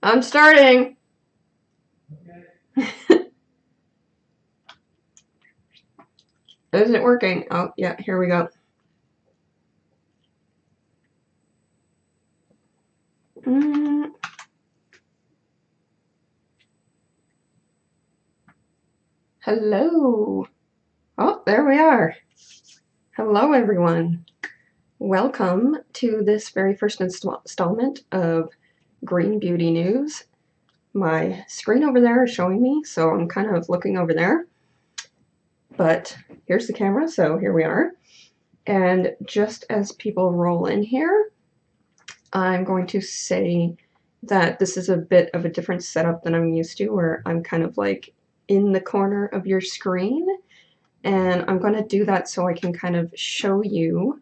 I'm starting. Isn't it working? Oh, yeah, here we go. Hello. Oh, there we are. Hello, everyone. Welcome to this very first installment of Green Beauty News. My screen over there is showing me, so I'm kind of looking over there. But here's the camera, so here we are. And just as people roll in here, I'm going to say that this is a bit of a different setup than I'm used to, where I'm kind of like in the corner of your screen. And I'm going to do that so I can kind of show you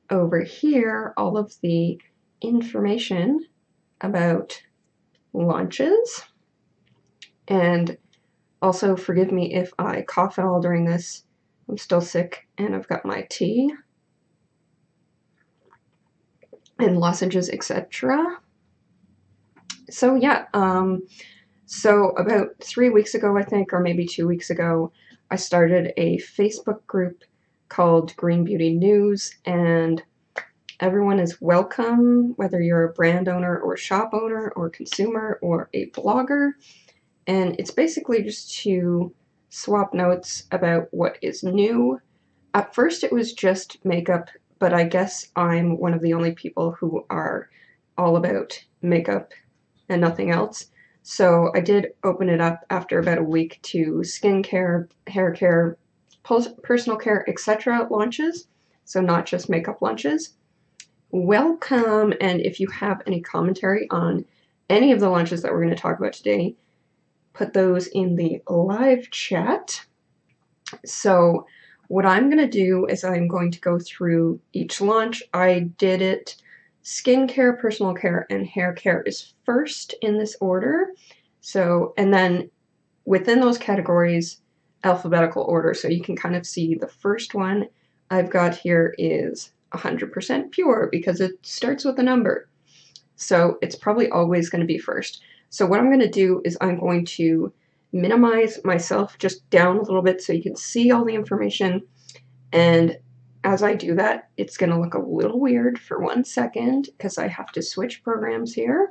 over here all of the information about launches. And also forgive me if I cough at all during this. I'm still sick and I've got my tea and lozenges, etc. So yeah, so about 3 weeks ago, I think, or maybe 2 weeks ago, I started a Facebook group called Green Beauty News, and everyone is welcome, whether you're a brand owner or shop owner or consumer or a blogger. And it's basically just to swap notes about what is new. At first it was just makeup, but I guess I'm one of the only people who are all about makeup and nothing else. So I did open it up after about a week to skincare, hair care, personal care, etc. launches. So not just makeup launches. Welcome, and if you have any commentary on any of the launches that we're going to talk about today, put those in the live chat. So what I'm going to do is I'm going to go through each launch. I did it skincare, personal care, and hair care is first in this order. So, and then within those categories, alphabetical order. So you can kind of see the first one I've got here is 100% pure because it starts with a number. So it's probably always going to be first. So what I'm going to do is I'm going to minimize myself just down a little bit so you can see all the information. And as I do that, it's going to look a little weird for 1 second because I have to switch programs here.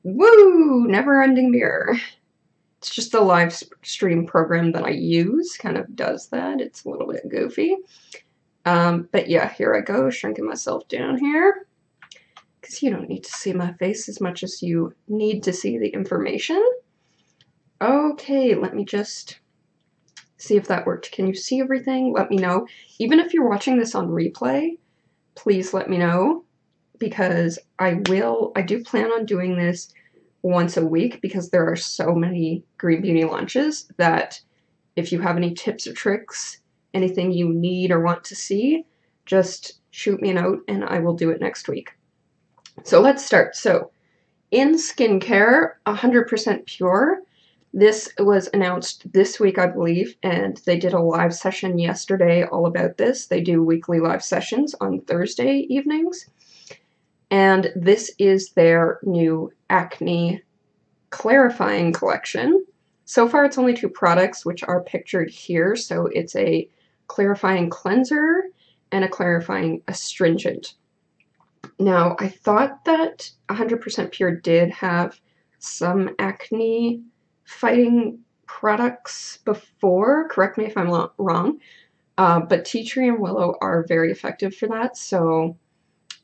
Woo! Never-ending mirror. It's just a live stream program that I use, kind of does that. It's a little bit goofy. But yeah, here I go, shrinking myself down here. Because you don't need to see my face as much as you need to see the information. Okay, let me just see if that worked. Can you see everything? Let me know. Even if you're watching this on replay, please let me know. Because I do plan on doing this once a week because there are so many Green Beauty launches that if you have any tips or tricks, anything you need or want to see, just shoot me a note and I will do it next week. So let's start. So in skincare, 100% pure. This was announced this week, I believe, and they did a live session yesterday all about this. They do weekly live sessions on Thursday evenings. And this is their new acne clarifying collection. So far, it's only 2 products, which are pictured here. So it's a clarifying cleanser and a clarifying astringent. Now, I thought that 100% Pure did have some acne fighting products before. Correct me if I'm wrong. But tea tree and willow are very effective for that. So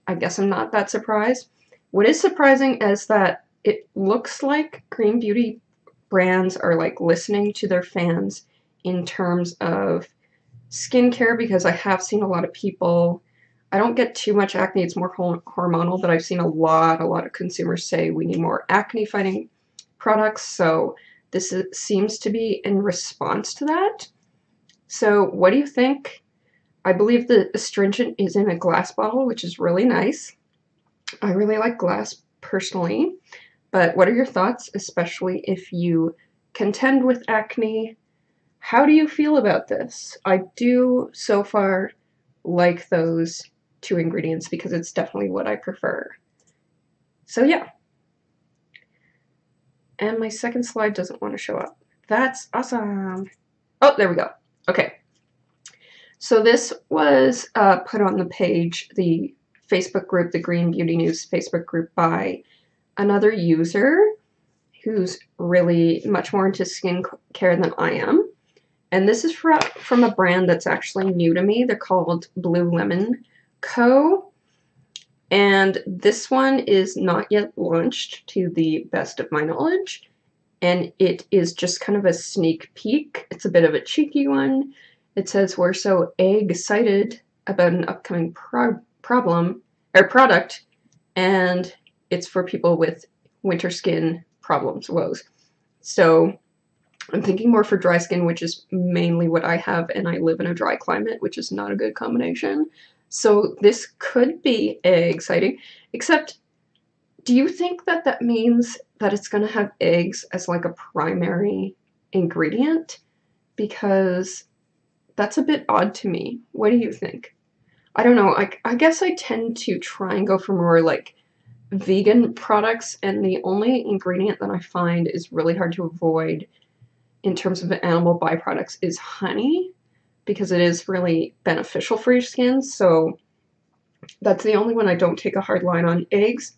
I guess I'm not that surprised. What is surprising is that it looks like Green Beauty brands are like listening to their fans in terms of skincare, because I have seen a lot of people, I don't get too much acne, it's more hormonal, but I've seen a lot of consumers say we need more acne fighting products. So this seems to be in response to that. So what do you think? I believe the astringent is in a glass bottle, which is really nice. I really like glass personally, but what are your thoughts, especially if you contend with acne? How do you feel about this? I do so far like those 2 ingredients because it's definitely what I prefer. So yeah. And my second slide doesn't want to show up. That's awesome. Oh, there we go. Okay. So this was put on the page, the Facebook group, the Green Beauty News Facebook group, by another user who's really much more into skincare than I am. And this is from a brand that's actually new to me. They're called Blue Lemon Co. And this one is not yet launched to the best of my knowledge. And it is just kind of a sneak peek. It's a bit of a cheeky one. It says, "We're so excited about an upcoming product, and it's for people with winter skin problems, woes." So I'm thinking more for dry skin, which is mainly what I have, and I live in a dry climate, which is not a good combination. So this could be exciting, except do you think that that means that it's going to have eggs as like a primary ingredient? Because that's a bit odd to me. What do you think? I don't know. I guess I tend to try and go for more like vegan products, and the only ingredient that I find is really hard to avoid in terms of animal byproducts is honey, because it is really beneficial for your skin. So that's the only one I don't take a hard line on. Eggs,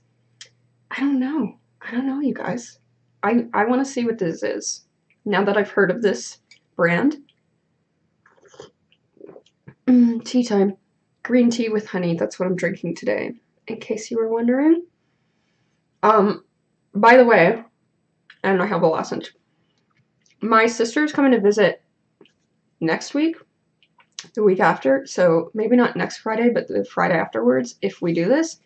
I don't know. I don't know, you guys. I want to see what this is now that I've heard of this brand. Tea time. Green tea with honey. That's what I'm drinking today, in case you were wondering. By the way, and I have a lozenge. My sister's coming to visit next week, the week after, so maybe not next Friday, but the Friday afterwards, if we do this.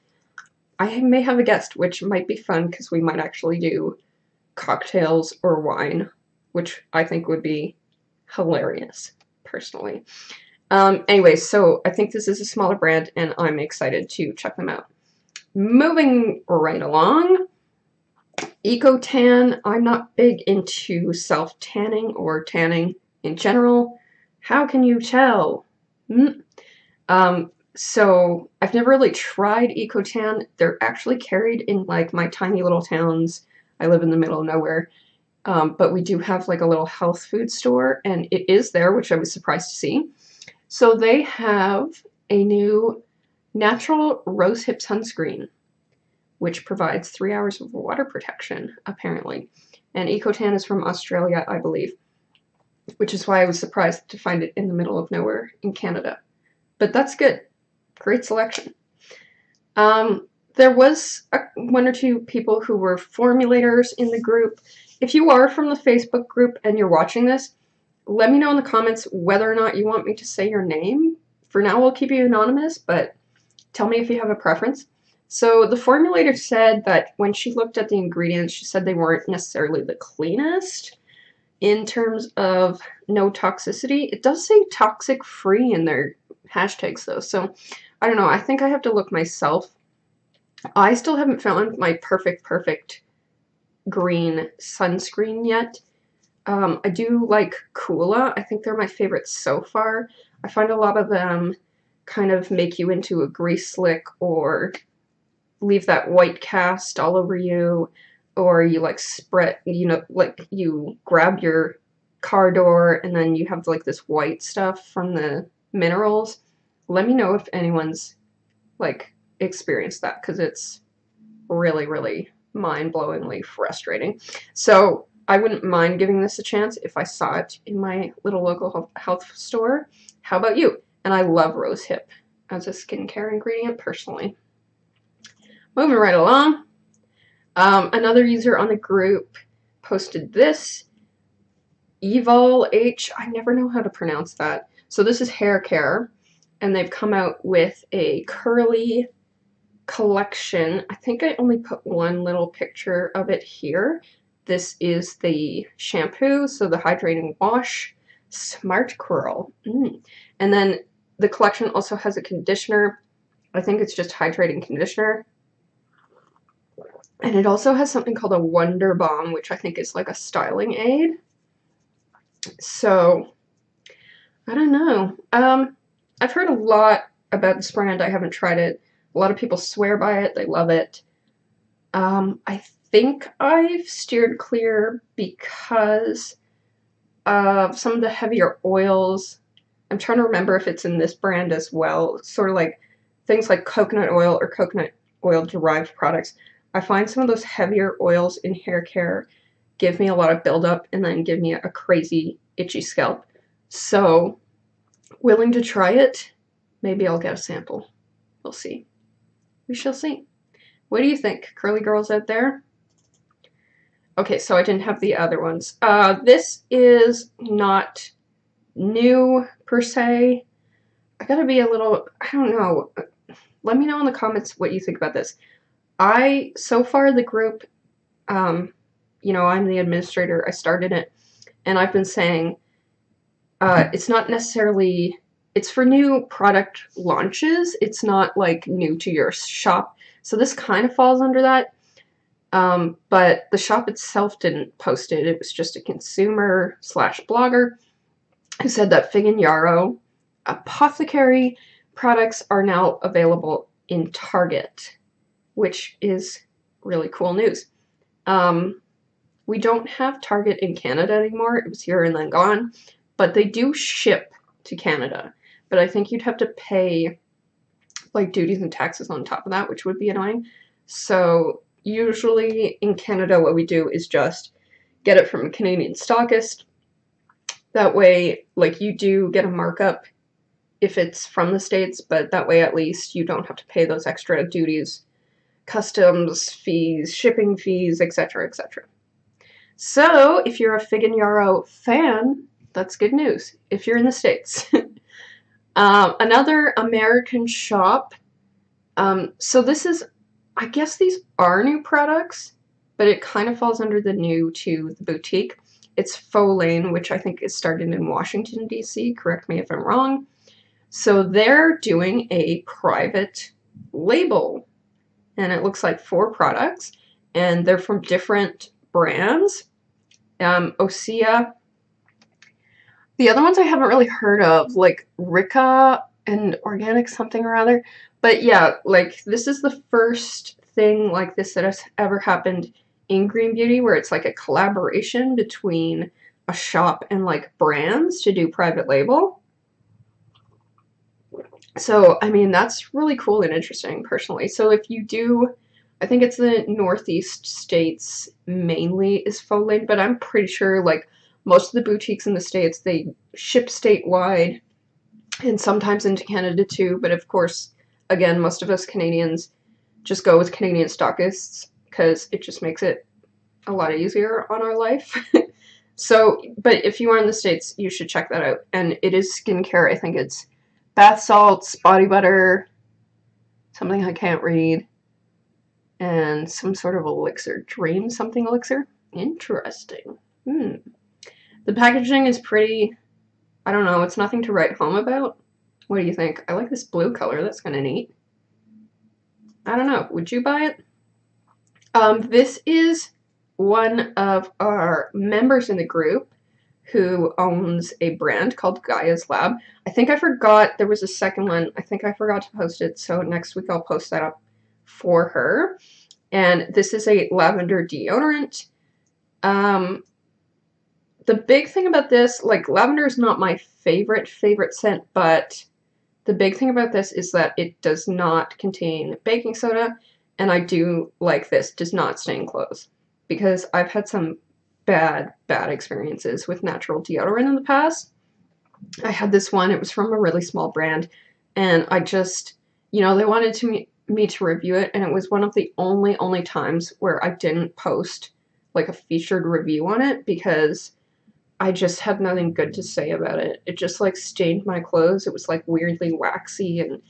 I may have a guest, which might be fun, because we might actually do cocktails or wine, which I think would be hilarious, personally. Anyway, so I think this is a smaller brand, and I'm excited to check them out. Moving right along, Eco-Tan. I'm not big into self-tanning or tanning in general. How can you tell? So I've never really tried Eco-Tan. They're actually carried in like my tiny little towns. I live in the middle of nowhere. But we do have like a little health food store, and it is there, which I was surprised to see. So they have a new natural rosehip sunscreen, which provides 3 hours of water protection, apparently. And Eco-Tan is from Australia, I believe, which is why I was surprised to find it in the middle of nowhere in Canada. But that's good. Great selection. There was one or two people who were formulators in the group. If you are from the Facebook group and you're watching this, let me know in the comments whether or not you want me to say your name. For now, we'll keep you anonymous, but tell me if you have a preference. So the formulator said that when she looked at the ingredients, she said they weren't necessarily the cleanest in terms of no toxicity. It does say toxic free in their hashtags though, so I don't know. I think I have to look myself. I still haven't found my perfect green sunscreen yet. I do like Coola. I think they're my favorites so far. I find a lot of them kind of make you into a grease slick or leave that white cast all over you, or you like spread, you know, like you grab your car door and then you have like this white stuff from the minerals. Let me know if anyone's like experienced that, because it's really mind-blowingly frustrating. So I wouldn't mind giving this a chance if I saw it in my little local health store. How about you? And I love rosehip as a skincare ingredient personally. Moving right along, another user on the group posted this. Evol H, I never know how to pronounce that. So this is hair care, and they've come out with a curly collection. I think I only put one little picture of it here. This is the shampoo, so the hydrating wash, Smart Curl. And then the collection also has a conditioner. I think it's just hydrating conditioner. And it also has something called a Wonder Balm, which I think is like a styling aid. So, I don't know. I've heard a lot about this brand. I haven't tried it. A lot of people swear by it. They love it. I think I've steered clear because of some of the heavier oils. I'm trying to remember if it's in this brand as well. Sort of like things like coconut oil or coconut oil derived products. I find some of those heavier oils in hair care give me a lot of buildup and then give me a crazy itchy scalp. So, willing to try it. Maybe I'll get a sample. We'll see. We shall see. What do you think, curly girls out there? Okay, so I didn't have the other ones. This is not new per se. I gotta be a little, I don't know. Let me know in the comments what you think about this. So far the group, you know, I'm the administrator, I started it, and I've been saying it's not necessarily, it's for new product launches. It's not like new to your shop. So this kind of falls under that. But the shop itself didn't post it. It was just a consumer / blogger who said that Fig and Yarrow Apothecary products are now available in Target, which is really cool news. We don't have Target in Canada anymore. It was here and then gone, but they do ship to Canada. But I think you'd have to pay like duties and taxes on top of that, which would be annoying. So usually in Canada, what we do is just get it from a Canadian stockist. That way, like, you do get a markup if it's from the States, but that way at least you don't have to pay those extra duties, customs fees, shipping fees, etc., etc. So if you're a Fig and Yarrow fan, that's good news if you're in the States. Another American shop. So this is, I guess these are new products, but it kind of falls under the new to the boutique. It's Faux Leash, which I think is started in Washington, D.C. Correct me if I'm wrong. So they're doing a private label, and it looks like 4 products, and they're from different brands. Osea. The other ones I haven't really heard of, like Rika and Organic something or other. But yeah, like, this is the first thing like this that has ever happened in green beauty, where it's like a collaboration between a shop and like brands to do private label. So, I mean, that's really cool and interesting personally. So if you do, I think it's the Northeast states mainly is Faux Leash, but I'm pretty sure like most of the boutiques in the States, they ship statewide and sometimes into Canada too. But of course, again, most of us Canadians just go with Canadian stockists because it just makes it a lot easier on our life. So, but if you are in the States, you should check that out. And it is skincare. I think it's bath salts, body butter, something I can't read, and some sort of elixir. Dream something elixir? Interesting. The packaging is pretty, I don't know, it's nothing to write home about. What do you think? I like this blue color. That's kind of neat. I don't know. Would you buy it? This is one of our members in the group who owns a brand called Gaias Lab. I think I forgot there was a second one. I think I forgot to post it, so next week I'll post that up for her. And this is a lavender deodorant. The big thing about this, like, lavender is not my favorite scent, but the big thing about this is that it does not contain baking soda, and I do like this, does not stain clothes, because I've had some bad experiences with natural deodorant in the past. I had this one, it was from a really small brand, and I just, you know, they wanted me to review it, and it was one of the only times where I didn't post like a featured review on it because I just had nothing good to say about it. It just like stained my clothes. It was like weirdly waxy, and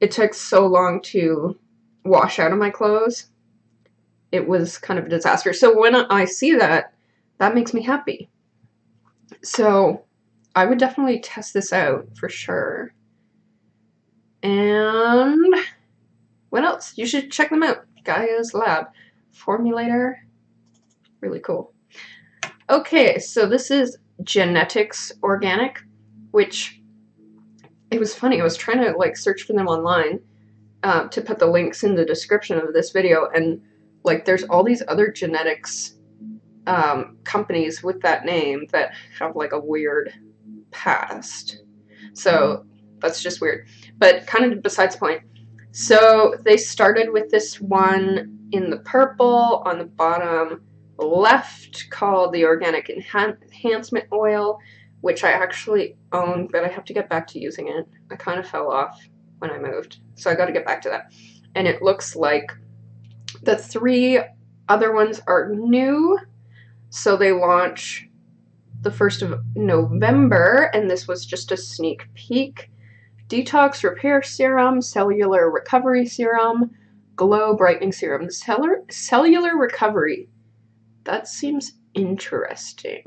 it took so long to wash out of my clothes. It was kind of a disaster. So when I see that, that makes me happy. So I would definitely test this out for sure. And what else? You should check them out. Gaias Lab formulator. Really cool. Okay, so this is Genetix Organic, which, it was funny, I was trying to like search for them online, to put the links in the description of this video, and like there's all these other genetics companies with that name that have like a weird past. So that's just weird. But kind of besides the point. So they started with this one in the purple on the bottom left called the Organic Enhancement Oil, which I actually own, but I have to get back to using it. I kind of fell off when I moved, so I got to get back to that. And it looks like the 3 other ones are new, so they launch the 1st of November, and this was just a sneak peek. Detox Repair Serum, Cellular Recovery Serum, Glow Brightening Serum. Cellular Recovery. That seems interesting.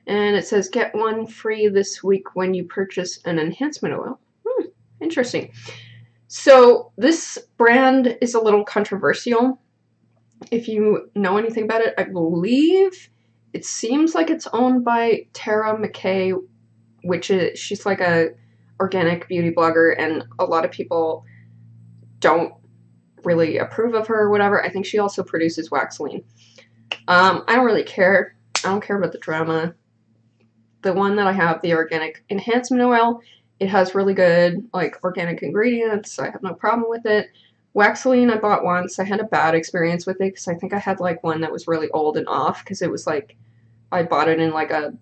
And it says get 1 free this week when you purchase an enhancement oil. Interesting. So this brand is a little controversial. If you know anything about it, I believe it seems like it's owned by Tara McKay, which is, she's like a organic beauty blogger, and a lot of people don't really approve of her or whatever. I think she also produces Waxline. I don't really care. I don't care about the drama. The one that I have, the Organic Enhancement Oil, it has really good like organic ingredients. I have no problem with it. Waxline I bought once. I had a bad experience with it because I think I had like one that was really old and off, because it was like I bought it in like a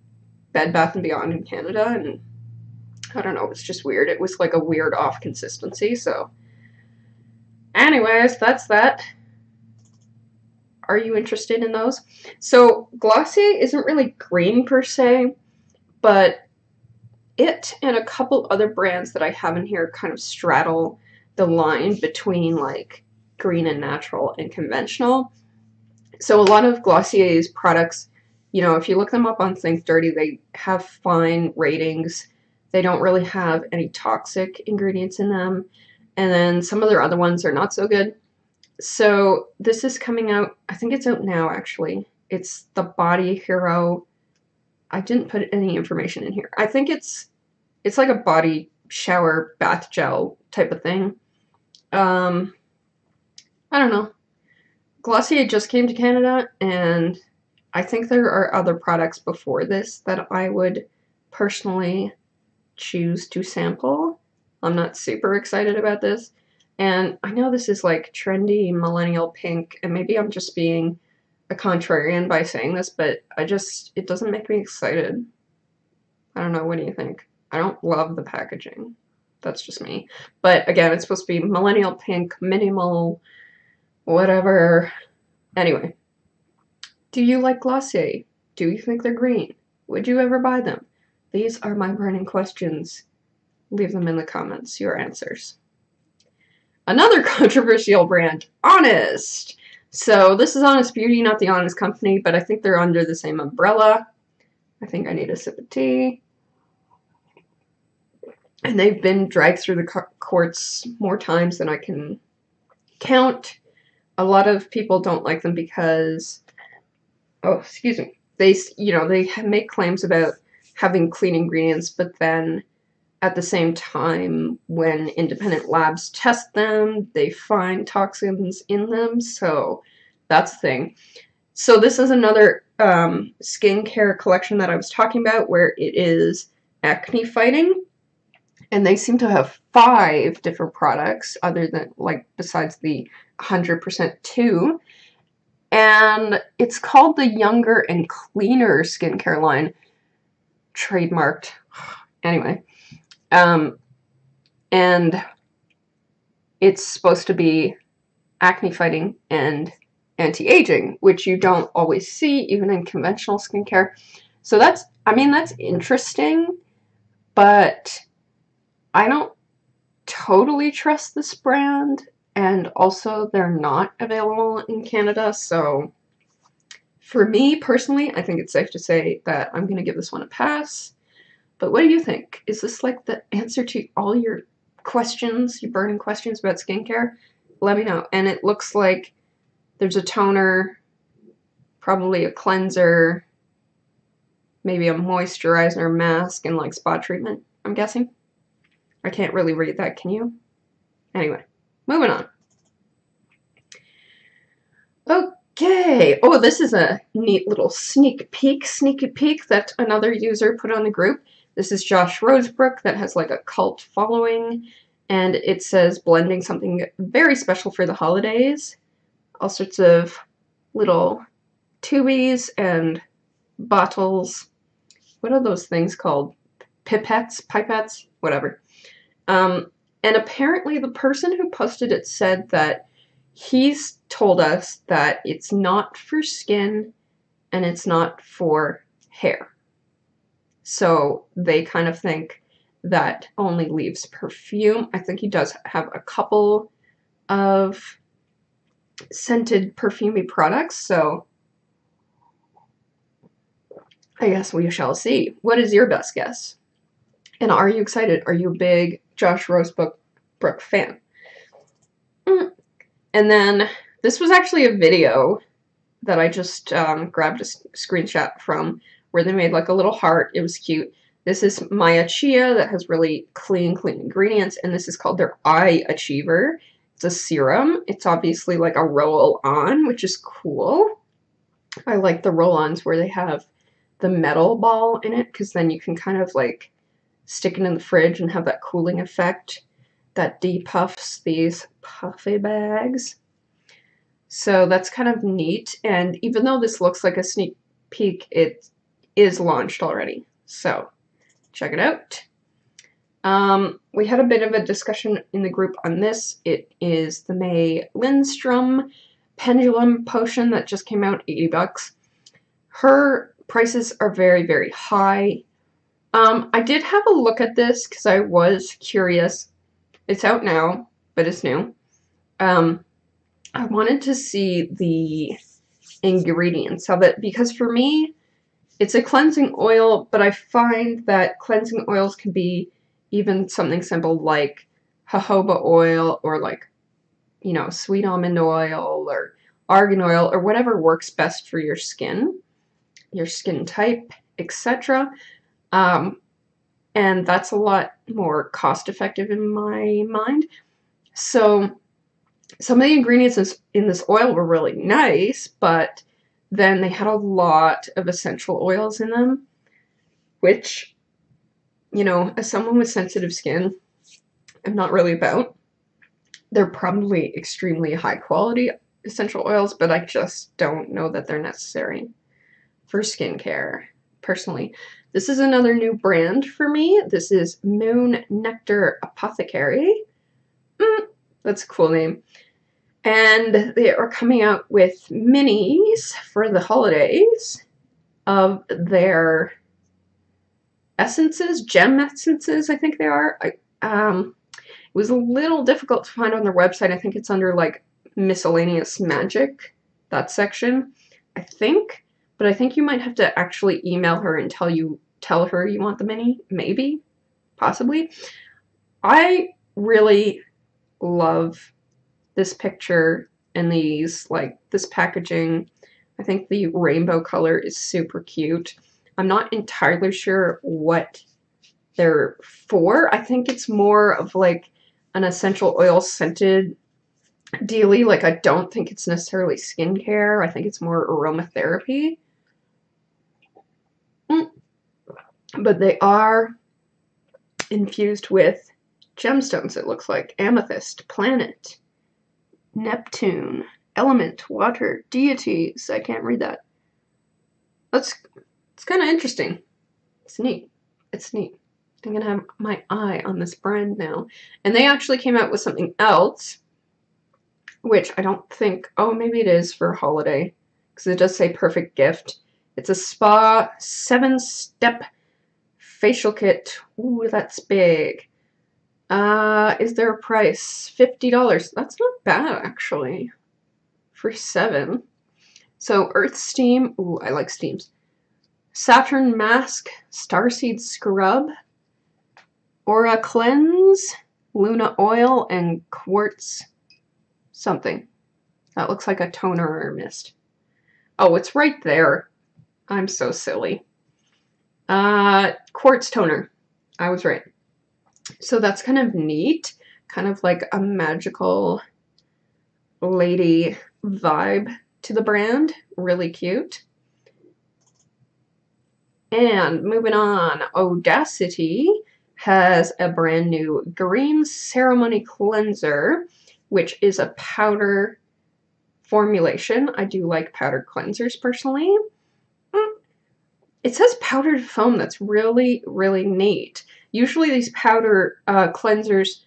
Bed Bath & Beyond in Canada, and I don't know, it's just weird. It was like a weird off consistency. So anyways, that's that. Are you interested in those? So Glossier isn't really green per se, but it and a couple other brands that I have in here kind of straddle the line between like green and natural and conventional. So a lot of Glossier's products, you know, if you look them up on Think Dirty, they have fine ratings. They don't really have any toxic ingredients in them. And then some of their other ones are not so good. So this is coming out, I think it's out now actually. It's the Body Hero. I didn't put any information in here. I think it's like a body shower bath gel type of thing. I don't know. Glossier just came to Canada, and I think there are other products before this that I would personally choose to sample. I'm not super excited about this. And I know this is like trendy millennial pink, and maybe I'm just being a contrarian by saying this, but it doesn't make me excited. I don't know, what do you think? I don't love the packaging. That's just me. But again, it's supposed to be millennial pink, minimal, whatever. Anyway, do you like Glossier? Do you think they're green? Would you ever buy them? These are my burning questions. Leave them in the comments, your answers. Another controversial brand, Honest. So this is Honest Beauty, not the Honest Company, but I think they're under the same umbrella. I think I need a sip of tea. And they've been dragged through the courts more times than I can count. A lot of people don't like them because, oh, excuse me, they make claims about having clean ingredients, but then at the same time, when independent labs test them, they find toxins in them. So that's the thing. So this is another skincare collection that I was talking about, where it is acne fighting. And they seem to have 5 different products other than, like, besides the 100% 2. And it's called the Younger and Cleaner skincare line. Trademarked. Anyway. And it's supposed to be acne fighting and anti-aging, which you don't always see even in conventional skincare. So that's interesting, but I don't totally trust this brand, and also they're not available in Canada, so for me personally, I think it's safe to say that I'm going to give this one a pass. But what do you think? Is this like the answer to all your questions, your burning questions about skincare? Let me know. And it looks like there's a toner, probably a cleanser, maybe a moisturizer, mask, and like spot treatment, I'm guessing. I can't really read that, can you? Anyway, moving on. Okay. Oh, this is a neat little sneaky peek that another user put on the group. This is Josh Rosebrook that has like a cult following, and it says blending something very special for the holidays. All sorts of little tubies and bottles. What are those things called? Pipettes? Whatever. And apparently the person who posted it said that he's told us that it's not for skin and it's not for hair. So they kind of think that only leaves perfume. I think he does have a couple of scented perfumey products, so I guess we shall see. What is your best guess? And are you excited? Are you a big Josh Rosebrook fan? And then this was actually a video that I just grabbed a screenshot from where they made like a little heart. It was cute. This is Maya Chia that has really clean ingredients, and this is called their Eye Achiever. It's a serum. It's obviously like a roll-on, which is cool. I like the roll-ons where they have the metal ball in it, because then you can kind of like stick it in the fridge and have that cooling effect that depuffs these puffy bags. So that's kind of neat, and even though this looks like a sneak peek, it is launched already, so check it out. We had a bit of a discussion in the group on this. It is the May Lindstrom Pendulum Potion that just came out, 80 bucks. Her prices are very, very high. I did have a look at this because I was curious. It's out now, but it's new. I wanted to see the ingredients of it because for me, it's a cleansing oil, but I find that cleansing oils can be even something simple like jojoba oil or like, you know, sweet almond oil or argan oil or whatever works best for your skin type, etc. And that's a lot more cost effective in my mind. So some of the ingredients in this oil were really nice, but then they had a lot of essential oils in them, which, you know, as someone with sensitive skin, I'm not really about. They're probably extremely high quality essential oils, but I just don't know that they're necessary for skincare, personally. This is another new brand for me. This is Moon Nectar Apothecary. That's a cool name. And they are coming out with minis for the holidays of their essences, gem essences, I think they are. It was a little difficult to find on their website. I think it's under like miscellaneous magic, that section, I think. But I think you might have to actually email her and tell her you want the mini, maybe, possibly. I really love this picture and these, like, this packaging. I think the rainbow color is super cute. I'm not entirely sure what they're for. I think it's more of like an essential oil scented dealy. Like, I don't think it's necessarily skincare. I think it's more aromatherapy. But they are infused with gemstones, it looks like. Amethyst, planet, Neptune, element, water, deities. I can't read that. It's kind of interesting. It's neat. It's neat. I'm going to have my eye on this brand now. And they actually came out with something else, which I don't think... Oh, maybe it is for holiday, because it does say perfect gift. It's a spa 7-step facial kit. Ooh, that's big. Is there a price? $50. That's not bad, actually, for 7. So, Earth Steam. Ooh, I like steams. Saturn Mask, Starseed Scrub, Aura Cleanse, Luna Oil, and Quartz something. That looks like a toner or mist. Oh, it's right there. I'm so silly. Quartz toner. I was right. So that's kind of neat, kind of like a magical lady vibe to the brand. Really cute. And moving on, Audacity has a brand new green ceremony cleanser, which is a powder formulation. I do like powdered cleansers personally. It says powdered foam. That's really, really neat. Usually these powder cleansers,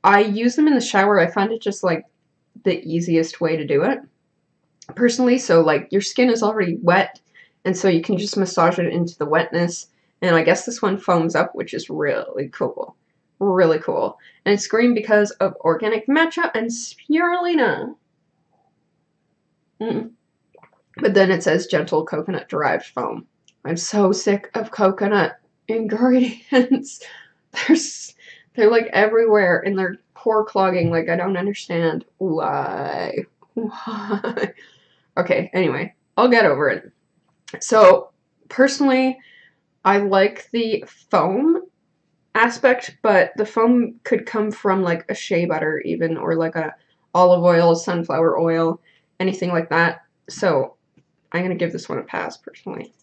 I use them in the shower. I find it just like the easiest way to do it personally. So like your skin is already wet, and so you can just massage it into the wetness. And I guess this one foams up, which is really cool. Really cool. And it's green because of organic matcha and spirulina. But then it says gentle coconut derived foam. I'm so sick of coconut ingredients. They're like everywhere, and they're pore clogging. Like, I don't understand why. Why? Okay, anyway, I'll get over it. So, personally, I like the foam aspect, but the foam could come from like a shea butter even, or like a olive oil, sunflower oil, anything like that. So, I'm going to give this one a pass, personally.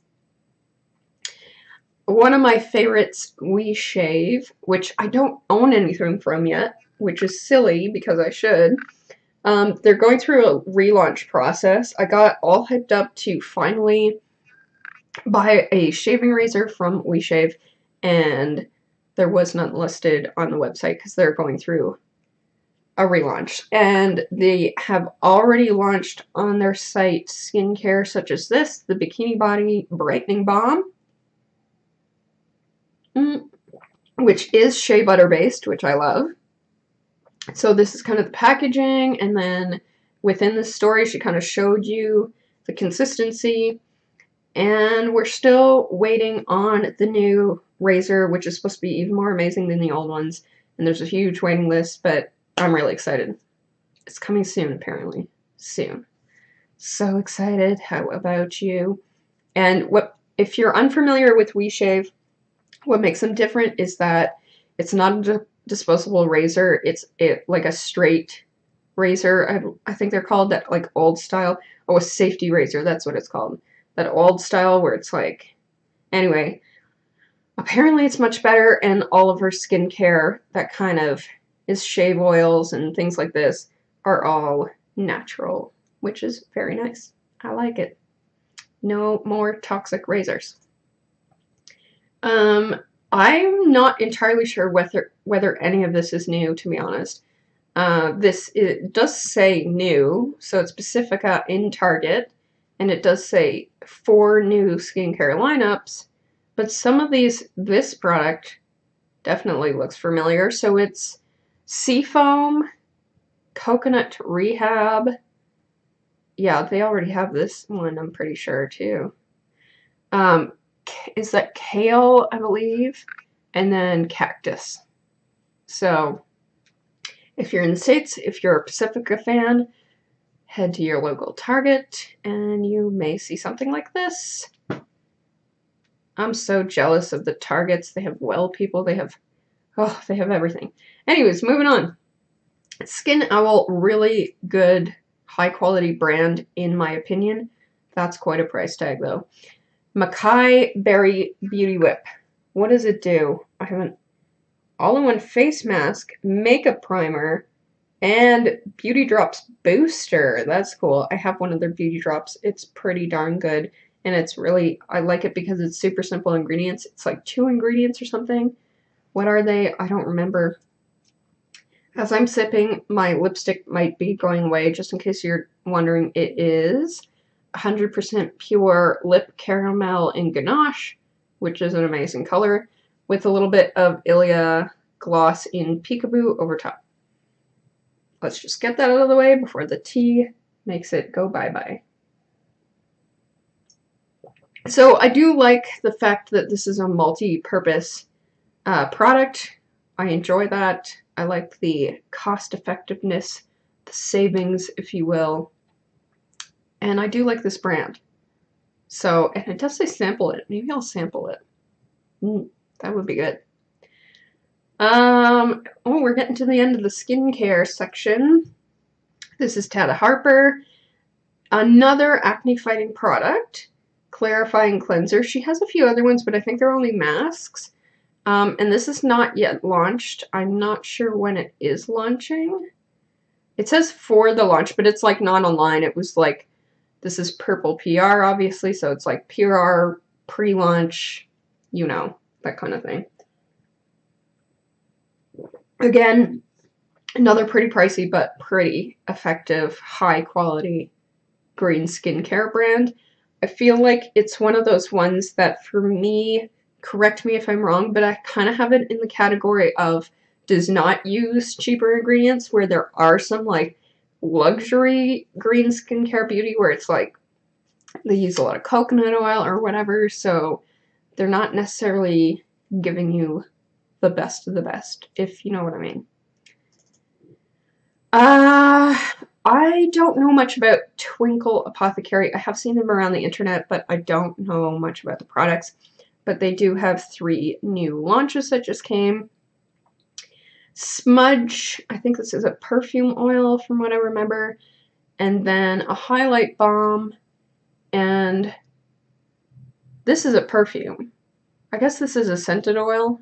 One of my favorites, We Shave, which I don't own anything from yet, which is silly because I should. They're going through a relaunch process. I got all hyped up to finally buy a shaving razor from We Shave, and there was none listed on the website because they're going through a relaunch. And they have already launched on their site skincare such as this, the Bikini Body Brightening Balm, which is shea butter based, which I love. So this is kind of the packaging, and then within the story she kind of showed you the consistency. And we're still waiting on the new razor, which is supposed to be even more amazing than the old ones. And there's a huge waiting list, but I'm really excited. It's coming soon, apparently. Soon. So excited. How about you? And if you're unfamiliar with We Shave, what makes them different is that it's not a disposable razor. It's like a straight razor. I think they're called that, like, old style. Oh, a safety razor. That's what it's called. That old style where it's like... Anyway, apparently it's much better, and all of her skincare that kind of is shave oils and things like this are all natural, which is very nice. I like it. No more toxic razors. I'm not entirely sure whether any of this is new, to be honest. It does say new, so it's Pacifica in Target, and it does say 4 new skincare lineups, but some of this product definitely looks familiar. So it's Seafoam, Coconut Rehab. Yeah, they already have this one, I'm pretty sure, too. Is that Kale, I believe, and then Cactus. So if you're in the States, if you're a Pacifica fan, head to your local Target and you may see something like this. I'm so jealous of the Targets. They have well people. They have everything. Anyways, moving on. Skin Owl, really good, high quality brand in my opinion. That's quite a price tag though. Makai Beauty Whip. What does it do? I haven't... All-in-one face mask, makeup primer, and Beauty Drops booster. That's cool. I have one of their Beauty Drops. It's pretty darn good. And it's really... I like it because it's super simple ingredients. It's like 2 ingredients or something. What are they? I don't remember. As I'm sipping, my lipstick might be going away. Just in case you're wondering, it is 100% pure lip caramel and ganache, which is an amazing color, with a little bit of Ilia gloss in Peekaboo over top. Let's just get that out of the way before the tea makes it go bye-bye. So I do like the fact that this is a multi-purpose product. I enjoy that. I like the cost effectiveness, the savings, if you will. And I do like this brand. So, and it does say sample it. Maybe I'll sample it. That would be good. Oh, we're getting to the end of the skincare section. This is Tana Harper. Another acne-fighting product. Clarifying cleanser. She has a few other ones, but I think they're only masks. And this is not yet launched. I'm not sure when it is launching. It says for the launch, but it's like not online. It was like, this is purple PR, obviously, so it's like PR, pre-launch, you know, that kind of thing. Again, another pretty pricey, but pretty effective, high-quality green skincare brand. I feel like it's one of those ones that, for me, correct me if I'm wrong, but I kind of have it in the category of does not use cheaper ingredients, where there are some like luxury green skincare beauty where it's like they use a lot of coconut oil or whatever, so they're not necessarily giving you the best of the best, if you know what I mean. I don't know much about Twinkle Apothecary. I have seen them around the internet, but I don't know much about the products. But they do have 3 new launches that just came. Smudge, I think this is a perfume oil from what I remember, and then a highlight balm, and this is a perfume. I guess this is a scented oil.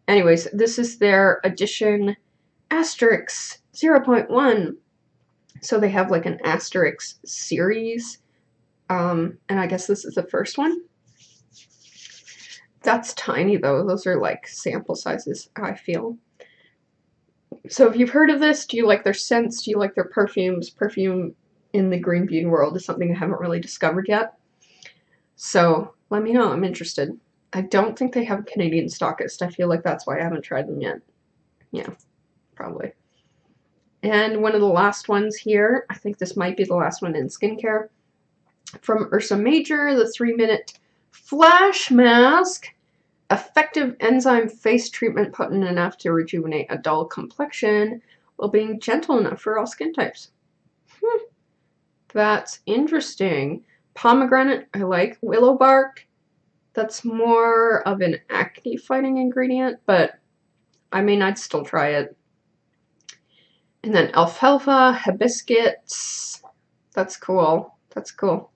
Anyways, this is their edition Asterix 0.1. So they have like an Asterix series, and I guess this is the first one. That's tiny though. Those are like sample sizes, I feel. So if you've heard of this, do you like their scents? Do you like their perfumes? Perfume in the green beauty world is something I haven't really discovered yet. So let me know. I'm interested. I don't think they have a Canadian stockist. I feel like that's why I haven't tried them yet. Yeah, probably. And one of the last ones here, I think this might be the last one in skincare, from Ursa Major, the 3-minute Flash Mask. Effective enzyme face treatment potent enough to rejuvenate a dull complexion while being gentle enough for all skin types. That's interesting. Pomegranate, I like. Willow bark, that's more of an acne fighting ingredient, but I mean, I'd still try it. And then alfalfa, hibiscus, that's cool. That's cool.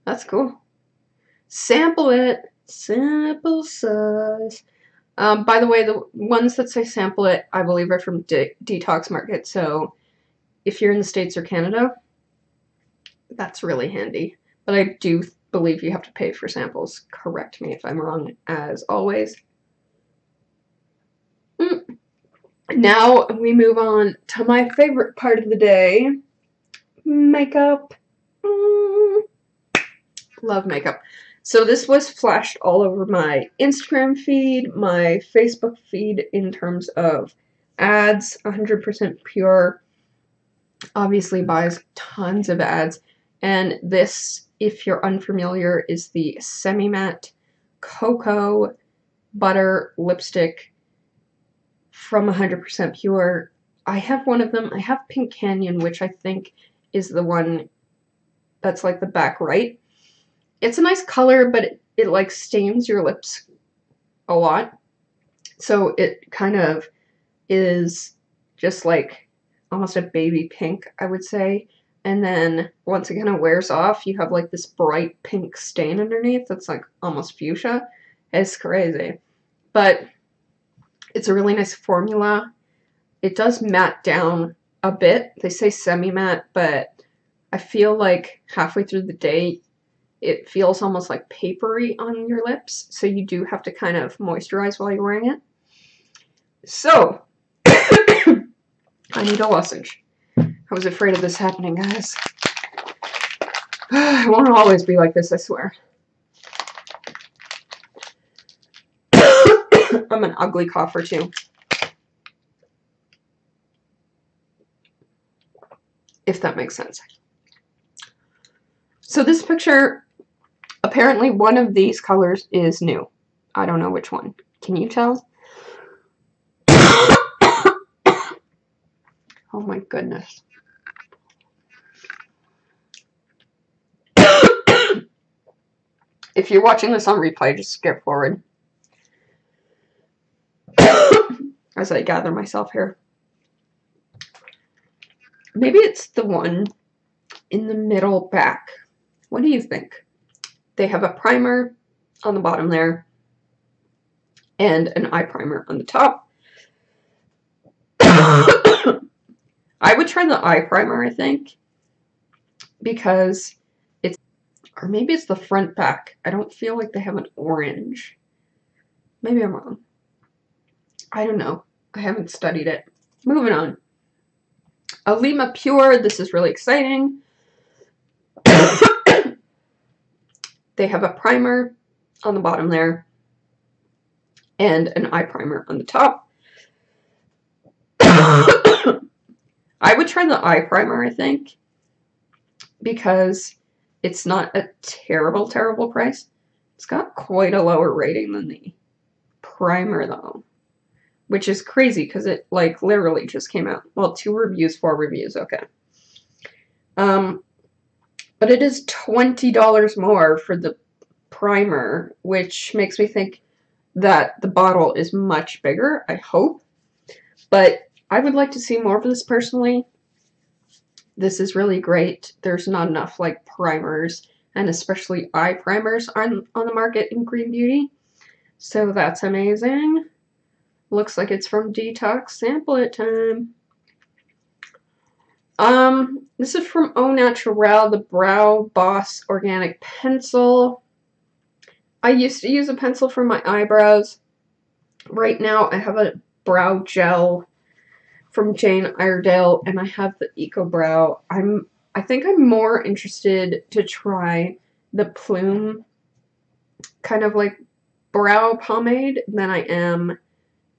That's cool. Sample it. Sample size. By the way, the ones that say sample it, I believe, are from Detox Market. So if you're in the States or Canada, that's really handy. But I do believe you have to pay for samples. Correct me if I'm wrong, as always. Now we move on to my favorite part of the day, makeup. Love makeup. So this was flashed all over my Instagram feed, my Facebook feed in terms of ads, 100% pure, obviously buys tons of ads. And this, if you're unfamiliar, is the Semi-Matte Cocoa Butter Lipstick from 100% Pure. I have one of them. I have Pink Canyon, which I think is the one that's like the back right. It's a nice color, but it like stains your lips a lot. So it kind of is just like almost a baby pink, I would say. And then once it kind of wears off, you have like this bright pink stain underneath that's like almost fuchsia. It's crazy. But it's a really nice formula. It does matte down a bit. They say semi-matte, but I feel like halfway through the day, it feels almost like papery on your lips, so you do have to kind of moisturize while you're wearing it. So, I need a lozenge. I was afraid of this happening, guys. I won't always be like this, I swear. I'm an ugly cougher, too. If that makes sense. So this picture, apparently one of these colors is new. I don't know which one. Can you tell? Oh my goodness. If you're watching this on replay, just skip forward. as I gather myself here. Maybe it's the one in the middle back. What do you think? They have a primer on the bottom there and an eye primer on the top. I would try the eye primer, I think, because it's, or maybe it's the front back. I don't feel like they have an orange. Maybe I'm wrong. I don't know. I haven't studied it. Moving on. Alima Pure. This is really exciting. They have a primer on the bottom there and an eye primer on the top. I would try the eye primer, I think, because it's not a terrible, terrible price. It's got quite a lower rating than the primer, though, which is crazy because it, like, literally just came out. Well, 2 reviews, 4 reviews, okay. But it is $20 more for the primer, which makes me think that the bottle is much bigger, I hope. But I would like to see more of this personally. This is really great. There's not enough like primers, and especially eye primers on the market in Green Beauty. So that's amazing. Looks like it's from Detox. Sample it time. This is from Au Naturale, the Brow Boss Organic Pencil. I used to use a pencil for my eyebrows. Right now I have a brow gel from Jane Iredale, and I have the Eco Brow. I think I'm more interested to try the Plume kind of like brow pomade than I am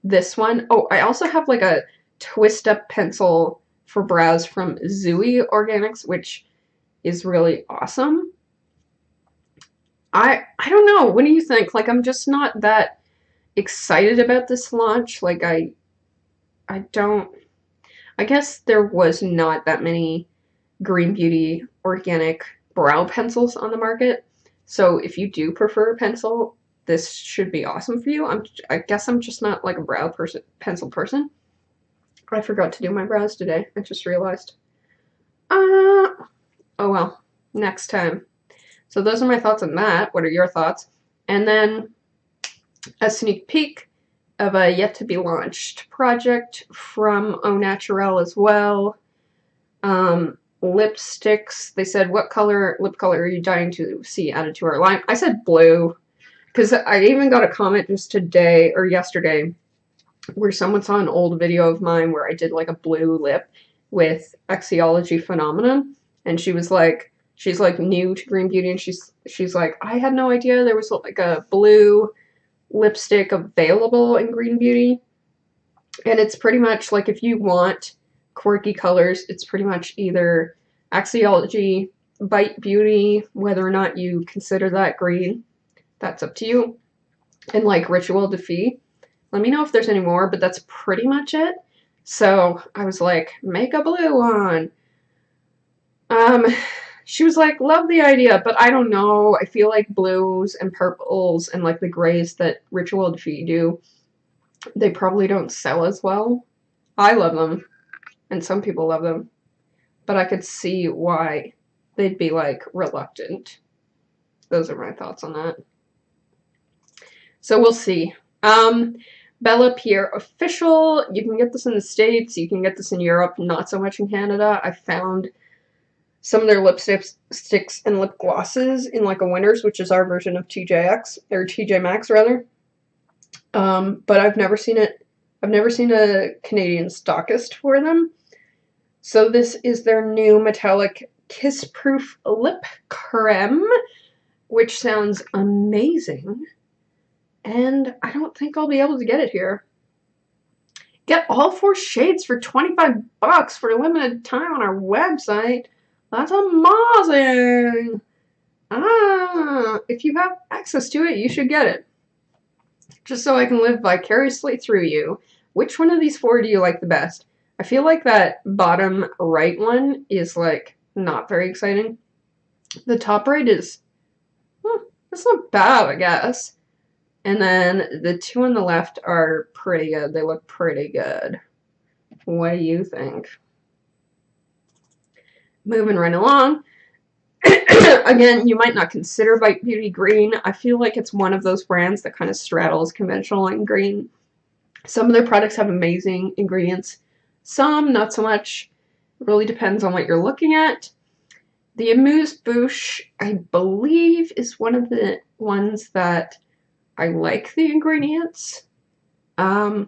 this one. Oh, I also have like a twist up pencil for brows from Zooey Organics, which is really awesome. I don't know. What do you think? Like, I'm just not that excited about this launch. Like, I guess there was not that many Green Beauty organic brow pencils on the market. So if you do prefer a pencil, this should be awesome for you. I guess I'm just not like a pencil person. I forgot to do my brows today. I just realized. Oh well, next time. So those are my thoughts on that. What are your thoughts? And then a sneak peek of a yet to be launched project from Au Naturale as well. Lipsticks. They said, what lip color are you dying to see added to our line? I said blue, because I even got a comment just today or yesterday where someone saw an old video of mine where I did like a blue lip with Axiology Phenomenon, and she's like new to Green Beauty, and she's like, I had no idea there was like a blue lipstick available in Green Beauty. And it's pretty much like, if you want quirky colors, it's pretty much either Axiology, Bite Beauty, whether or not you consider that green, that's up to you, and like Rituel de Fille. Let me know if there's any more, but that's pretty much it. So I was like, make a blue one. She was like, love the idea, but I don't know. I feel like blues and purples and like the grays that Rituel de Fille do, they probably don't sell as well. I love them, and some people love them, but I could see why they'd be like reluctant. Those are my thoughts on that. So we'll see. Bella Pierre Official. You can get this in the States. You can get this in Europe. Not so much in Canada. I found some of their lipsticks and lip glosses in like a Winners, which is our version of TJX, or TJ Maxx rather. But I've never seen it. I've never seen a Canadian stockist for them. So this is their new metallic kiss-proof lip creme, which sounds amazing. And I don't think I'll be able to get it here. Get all 4 shades for $25 for a limited time on our website. That's amazing. If you have access to it, you should get it. Just so I can live vicariously through you. Which one of these 4 do you like the best? I feel like that bottom right one is like not very exciting. The top right is, it's not bad, I guess. And then the two on the left are pretty good. They look pretty good. What do you think? Moving right along. Again, you might not consider Bite Beauty green. I feel like it's one of those brands that kind of straddles conventional and green. Some of their products have amazing ingredients. Some, not so much. It really depends on what you're looking at. The Amuse-Bouche, I believe, is one of the ones that I like the ingredients. And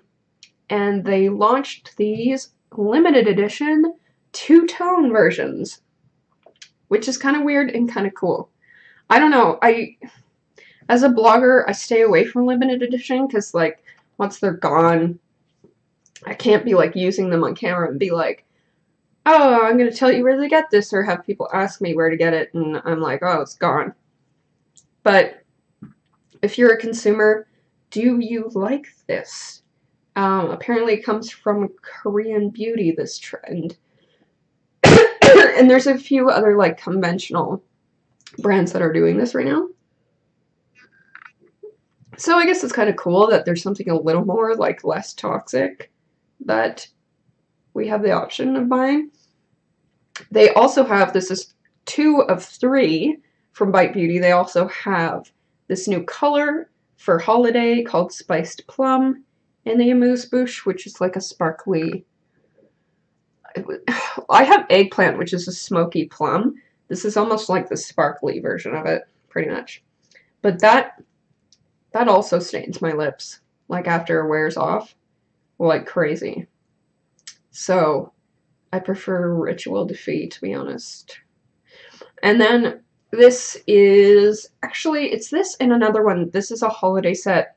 they launched these limited edition two-tone versions, which is kind of weird and kind of cool. I don't know. As a blogger, I stay away from limited edition because, like, once they're gone, I can't be, like, using them on camera and be like, oh, I'm going to tell you where to get this, or have people ask me where to get it, and I'm like, oh, it's gone. But if you're a consumer, do you like this? Apparently it comes from Korean beauty, this trend. And there's a few other, like, conventional brands that are doing this right now. So I guess it's kind of cool that there's something a little more, like, less toxic that we have the option of buying. They also have, this is 2 of 3 from Bite Beauty. They also have this new color for holiday called Spiced Plum in the Amuse-Bouche, which is like a sparkly... I have Eggplant, which is a smoky plum. This is almost like the sparkly version of it, pretty much. But that also stains my lips, like, after it wears off, like crazy. So I prefer Rituel de Fille, to be honest. And then this is, actually, it's this and another one. This is a holiday set.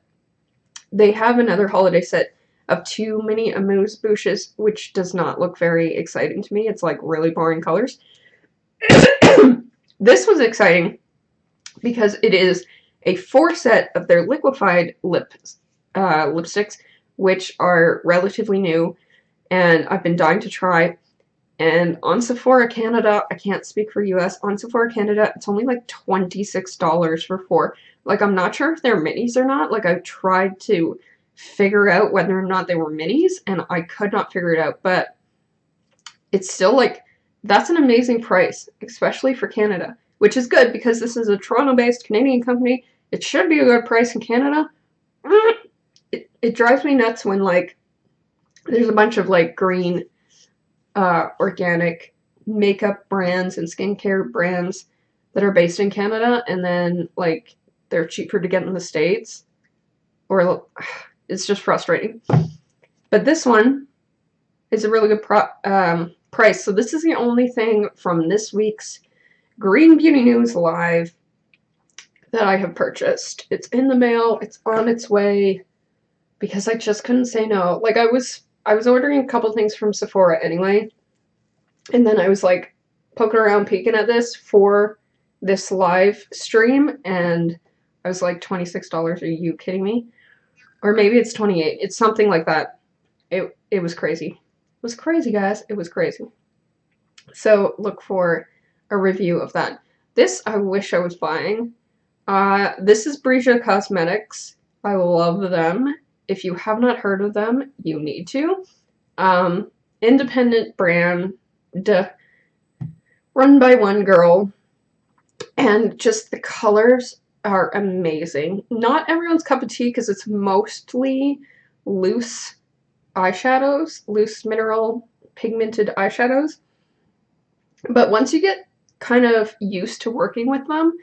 They have another holiday set of 2 mini Amuse-Bouches, which does not look very exciting to me. It's like really boring colors. This was exciting because it is a 4 set of their liquefied lipsticks, which are relatively new, and I've been dying to try. And on Sephora Canada, I can't speak for US, on Sephora Canada, it's only like $26 for 4. Like, I'm not sure if they're minis or not. Like, I've tried to figure out whether or not they were minis, and I could not figure it out. But it's still, like, that's an amazing price, especially for Canada, which is good because this is a Toronto-based Canadian company. It should be a good price in Canada. It drives me nuts when, like, there's a bunch of, like, green organic makeup brands and skincare brands that are based in Canada, and then, like, they're cheaper to get in the States, or it's just frustrating. But this one is a really good price. So this is the only thing from this week's Green Beauty News Live that I have purchased. It's in the mail. It's on its way because I just couldn't say no. Like, I was ordering a couple things from Sephora anyway, and then I was, like, poking around peeking at this for this live stream, and I was like, $26? Are you kidding me? Or maybe it's 28. It's something like that. It was crazy. It was crazy, guys. It was crazy. So look for a review of that. This I wish I was buying. This is Elate Cosmetics. I love them. If you have not heard of them, you need to. Independent brand, run by one girl, and just the colors are amazing. Not everyone's cup of tea because it's mostly loose eyeshadows, loose mineral pigmented eyeshadows. But once you get kind of used to working with them,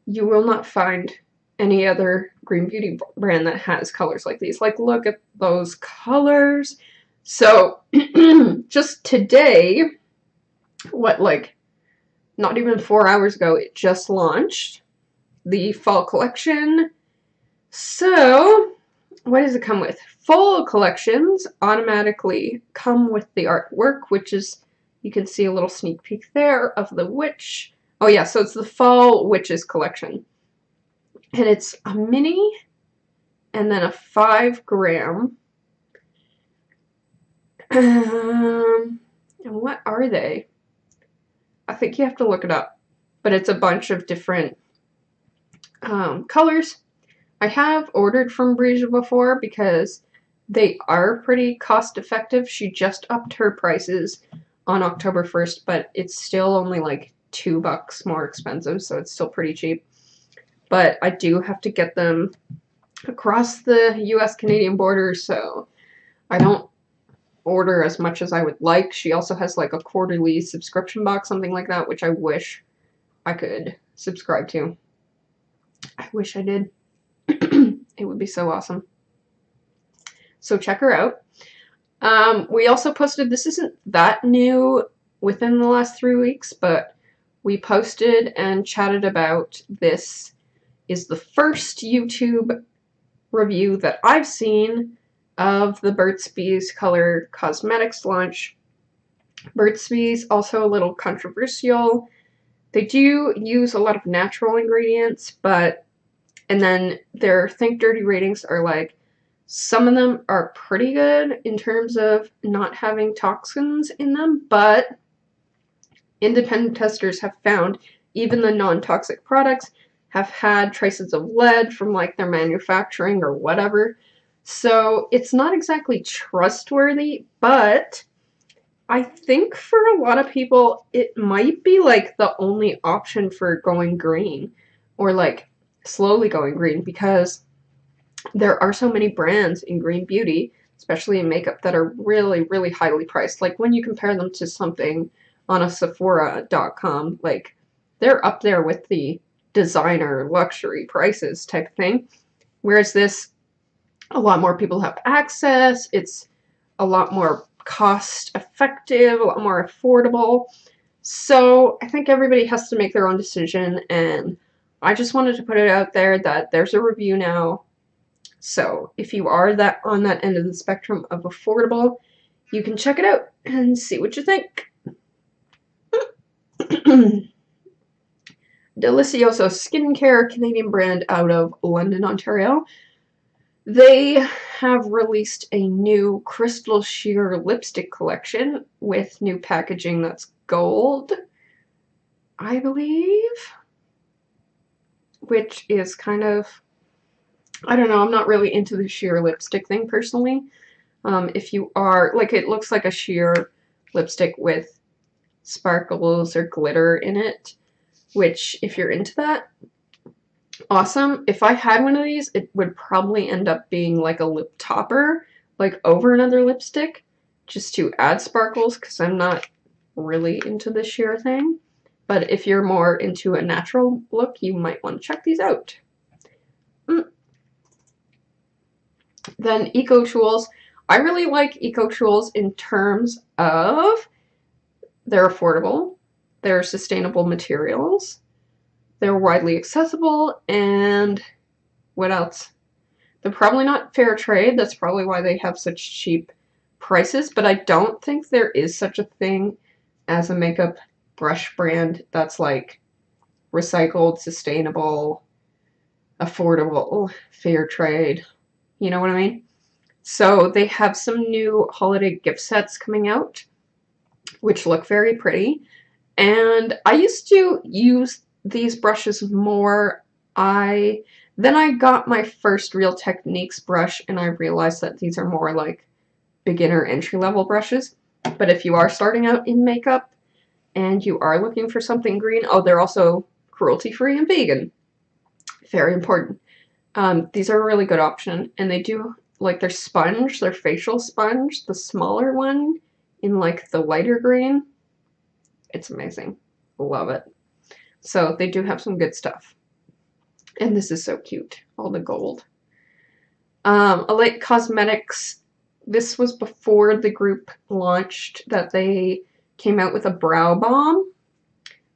you will not find any other green beauty brand that has colors like these. Like, look at those colors. So just today, like not even 4 hours ago, it just launched the fall collection. So what does it come with? Fall collections automatically come with the artwork, which is, you can see a little sneak peek there of the witch. Oh yeah, so it's the fall witches collection. And it's a mini and then a 5 gram. And what are they? I think you have to look it up. But it's a bunch of different colors. I have ordered from Breja before because they are pretty cost effective. She just upped her prices on October 1st, but it's still only like $2 more expensive, so it's still pretty cheap. But I do have to get them across the US-Canadian border, so I don't order as much as I would like. She also has like a quarterly subscription box, something like that, which I wish I could subscribe to. I wish I did. It would be so awesome. So check her out. We also posted, this isn't that new within the last 3 weeks, but we posted and chatted about this is the first YouTube review that I've seen of the Burt's Bees Color Cosmetics launch. Burt's Bees, also a little controversial. They do use a lot of natural ingredients, and then their Think Dirty ratings are like, some of them are pretty good in terms of not having toxins in them, but independent testers have found even the non-toxic products have had traces of lead from like their manufacturing or whatever. So it's not exactly trustworthy, but I think for a lot of people it might be like the only option for going green, or like slowly going green, because there are so many brands in green beauty, especially in makeup, that are really, really highly priced. Like when you compare them to something on a Sephora.com, like they're up there with the designer luxury prices type thing. Whereas this, a lot more people have access, it's a lot more cost effective, a lot more affordable. So I think everybody has to make their own decision, and I just wanted to put it out there that there's a review now. So if you are on that end of the spectrum of affordable, you can check it out and see what you think. Delicioso skincare, Canadian brand out of London, Ontario. They have released a new crystal sheer lipstick collection with new packaging that's gold, I believe, which is kind of, I don't know, I'm not really into the sheer lipstick thing personally. If you are, like, it looks like a sheer lipstick with sparkles or glitter in it, which if you're into that, awesome. If I had one of these, it would probably end up being like a lip topper, like over another lipstick, just to add sparkles, because I'm not really into the sheer thing. But if you're more into a natural look, you might want to check these out. Then Eco Tools. I really like Eco Tools in terms of they're affordable, they're sustainable materials, they're widely accessible, and what else? They're probably not fair trade. That's probably why they have such cheap prices, but I don't think there is such a thing as a makeup brush brand that's like recycled, sustainable, affordable, fair trade. You know what I mean? So they have some new holiday gift sets coming out, which look very pretty. And I used to use these brushes more. Then I got my first Real Techniques brush, and I realized that these are more like beginner entry-level brushes. But if you are starting out in makeup and you are looking for something green, oh, they're also cruelty-free and vegan. Very important. These are a really good option, and they do, like, their sponge, their facial sponge, the smaller one in like the lighter green. It's amazing. Love it. So they do have some good stuff. And this is so cute. All the gold. Elate Cosmetics. This was before the group launched, that they came out with a brow balm.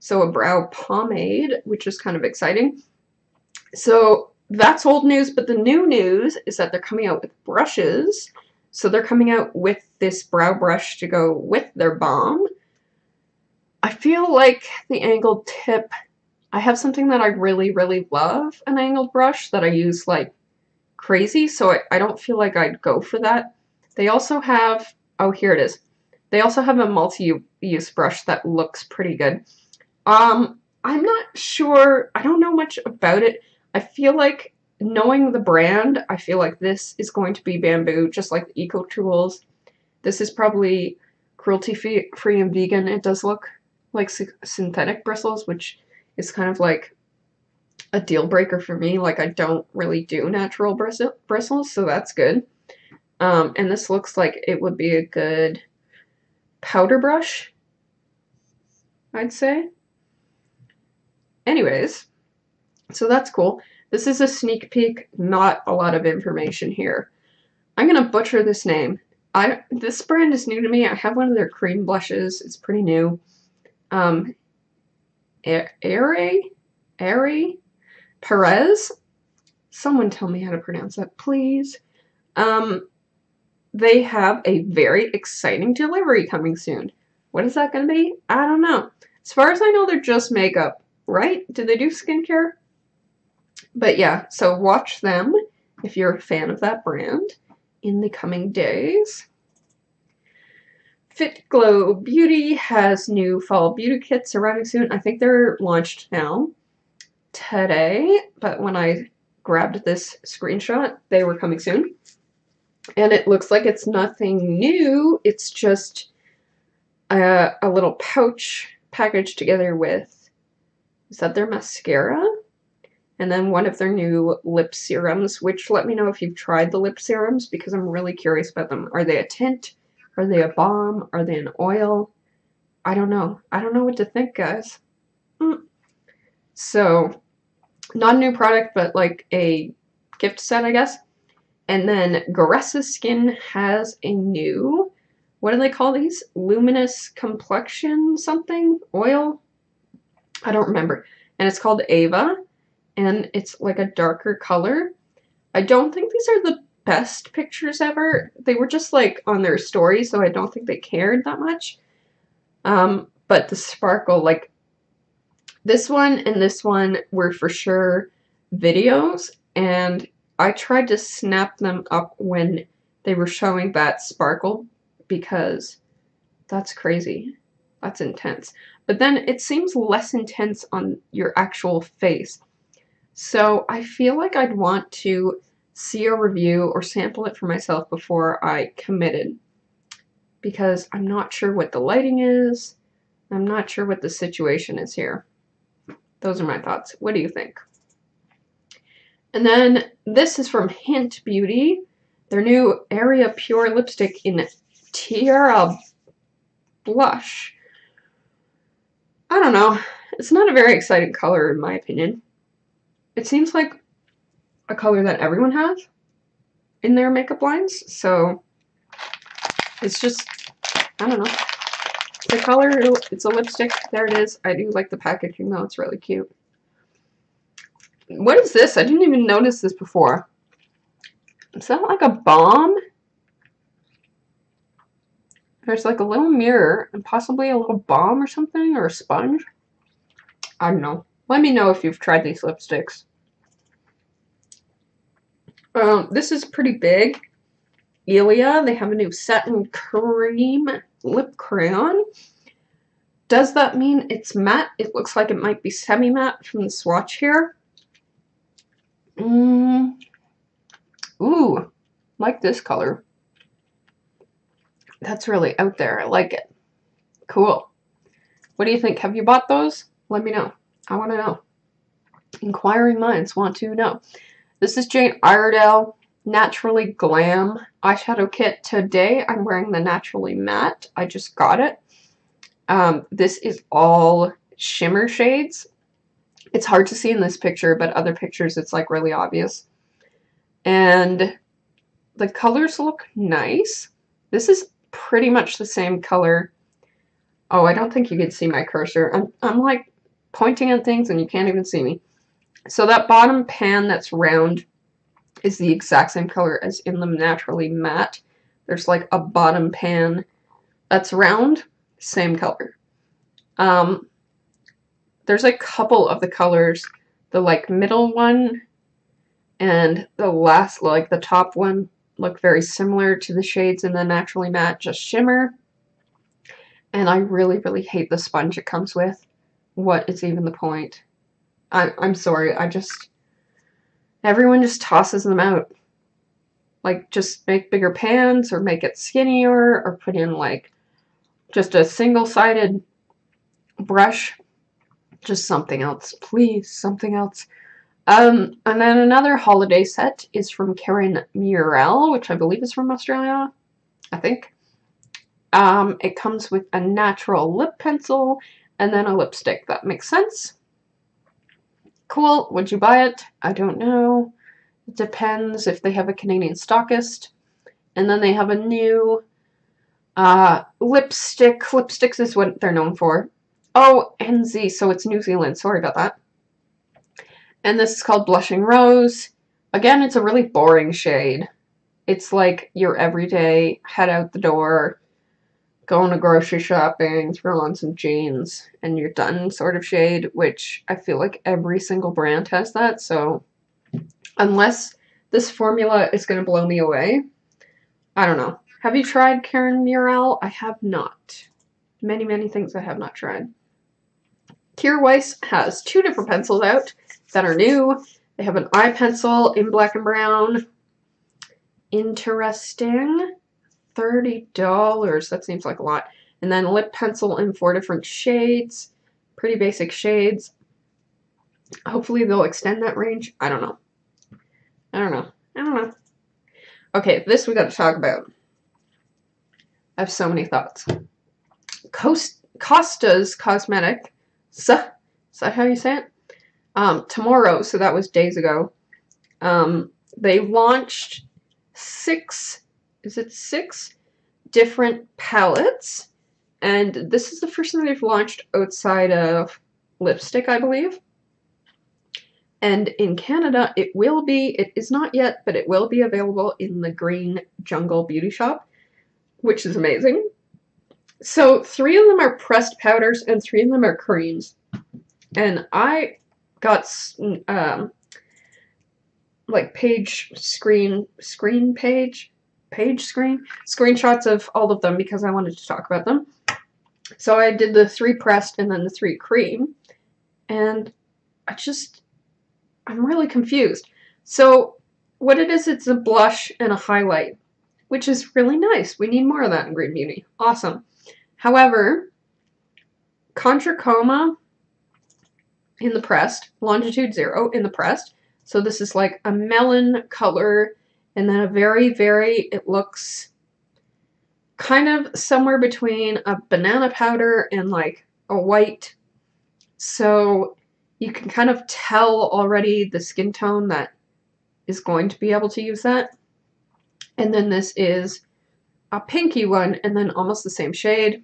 So a brow pomade, which is kind of exciting. So that's old news, but the new news is that they're coming out with brushes. So they're coming out with this brow brush to go with their balm. I feel like the angled tip, I have something that I really, really love, an angled brush that I use like crazy, so I don't feel like I'd go for that. They also have, oh, here it is. They also have a multi-use brush that looks pretty good. I'm not sure, I don't know much about it. I feel like knowing the brand, I feel like this is going to be bamboo, just like the Eco Tools. This is probably cruelty-free and vegan. It does look like synthetic bristles, which is kind of like a deal breaker for me. Like, I don't really do natural bristles, so that's good. And this looks like it would be a good powder brush, I'd say. Anyways, so that's cool. This is a sneak peek, not a lot of information here. I'm gonna butcher this name. This brand is new to me. I have one of their cream blushes. It's pretty new. Perez? Someone tell me how to pronounce that, please. They have a very exciting delivery coming soon. What is that going to be? I don't know. As far as I know, they're just makeup, right? Do they do skincare? But yeah, so watch them if you're a fan of that brand in the coming days. Fit Glow Beauty has new fall beauty kits arriving soon. I think they're launched now today, but when I grabbed this screenshot, they were coming soon. And it looks like it's nothing new. It's just a little pouch packaged together with, is that their mascara? And then one of their new lip serums, which let me know if you've tried the lip serums because I'm really curious about them. Are they a tint? Are they a balm? Are they an oil? I don't know. I don't know what to think, guys. So, not a new product, but like a gift set, I guess. And then Gaias Skin has a new, what do they call these? Luminous complexion something? Oil? I don't remember. And it's called Ava. And it's like a darker color. I don't think these are the best pictures ever. They were just like on their story, so I don't think they cared that much. But the sparkle, like this one and this one were for sure videos, and I tried to snap them up when they were showing that sparkle because that's crazy. That's intense. But then it seems less intense on your actual face. So I feel like I'd want to see a review or sample it for myself before I committed, because I'm not sure what the lighting is. I'm not sure what the situation is here. Those are my thoughts. What do you think? And then this is from Hint Beauty. Their new Area Pure lipstick in Tiara Blush. I don't know. It's not a very exciting color in my opinion. It seems like a color that everyone has in their makeup lines. So it's just, I don't know. The color, it's a lipstick. There it is. I do like the packaging though. It's really cute. What is this? I didn't even notice this before. Is that like a balm? There's like a little mirror and possibly a little balm or something, or a sponge. I don't know. Let me know if you've tried these lipsticks. This is pretty big. Ilia, they have a new satin cream lip crayon. Does that mean it's matte? It looks like it might be semi-matte from the swatch here. Ooh, like this color. That's really out there. I like it. Cool. What do you think? Have you bought those? Let me know. I want to know. Inquiring minds want to know. This is Jane Iredale Naturally Glam eyeshadow kit. Today I'm wearing the Naturally Matte. I just got it. This is all shimmer shades. It's hard to see in this picture, but other pictures it's like really obvious. And the colors look nice. This is pretty much the same color. Oh, I don't think you can see my cursor. I'm like pointing at things and you can't even see me. So that bottom pan that's round is the exact same color as in the Naturally Matte. There's like a bottom pan that's round, same color. There's a couple of the colors, the like middle one and the last, like the top one, look very similar to the shades in the Naturally Matte, just shimmer. And I really, really hate the sponge it comes with. What is even the point? I'm sorry, everyone just tosses them out. Like, just make bigger pans or make it skinnier or put in, like, just a single-sided brush. Just something else. Please, something else. And then another holiday set is from Karen Murrell, which I believe is from Australia, I think. It comes with a natural lip pencil and then a lipstick. That makes sense. Cool. Would you buy it? I don't know. It depends if they have a Canadian stockist. And then they have a new lipstick. Lipsticks is what they're known for. Oh, NZ, so it's New Zealand. Sorry about that. And this is called Blushing Rose. Again, it's a really boring shade. It's like your everyday head out the door, going to grocery shopping, throw on some jeans, and you're done sort of shade, which I feel like every single brand has that. So unless this formula is going to blow me away, I don't know. Have you tried Karen Murrell? I have not. Many, many things I have not tried. Kier Weiss has 2 different pencils out that are new. They have an eye pencil in black and brown. Interesting. $30. That seems like a lot. And then lip pencil in 4 different shades. Pretty basic shades. Hopefully they'll extend that range. I don't know. I don't know. I don't know. Okay, this we got to talk about. I have so many thoughts. Costa's Cosmetic. Is that how you say it? Tomorrow, so that was days ago. They launched 6 different palettes, and this is the first thing they've launched outside of lipstick, I believe. And in Canada, it is not yet, but it will be available in the Green Jungle Beauty Shop, which is amazing. So 3 of them are pressed powders and 3 of them are creams. And I got like screenshots of all of them because I wanted to talk about them. So I did the 3 pressed and then the 3 cream, and I'm really confused. So what it is, it's a blush and a highlight, which is really nice. We need more of that in Green Beauty. Awesome. However, Contra Coma in the pressed, Longitude 0 in the pressed. So this is like a melon color, and then a very, it looks kind of somewhere between a banana powder and like a white. So you can kind of tell already the skin tone that is going to be able to use that. And then this is a pinky one, and then almost the same shade.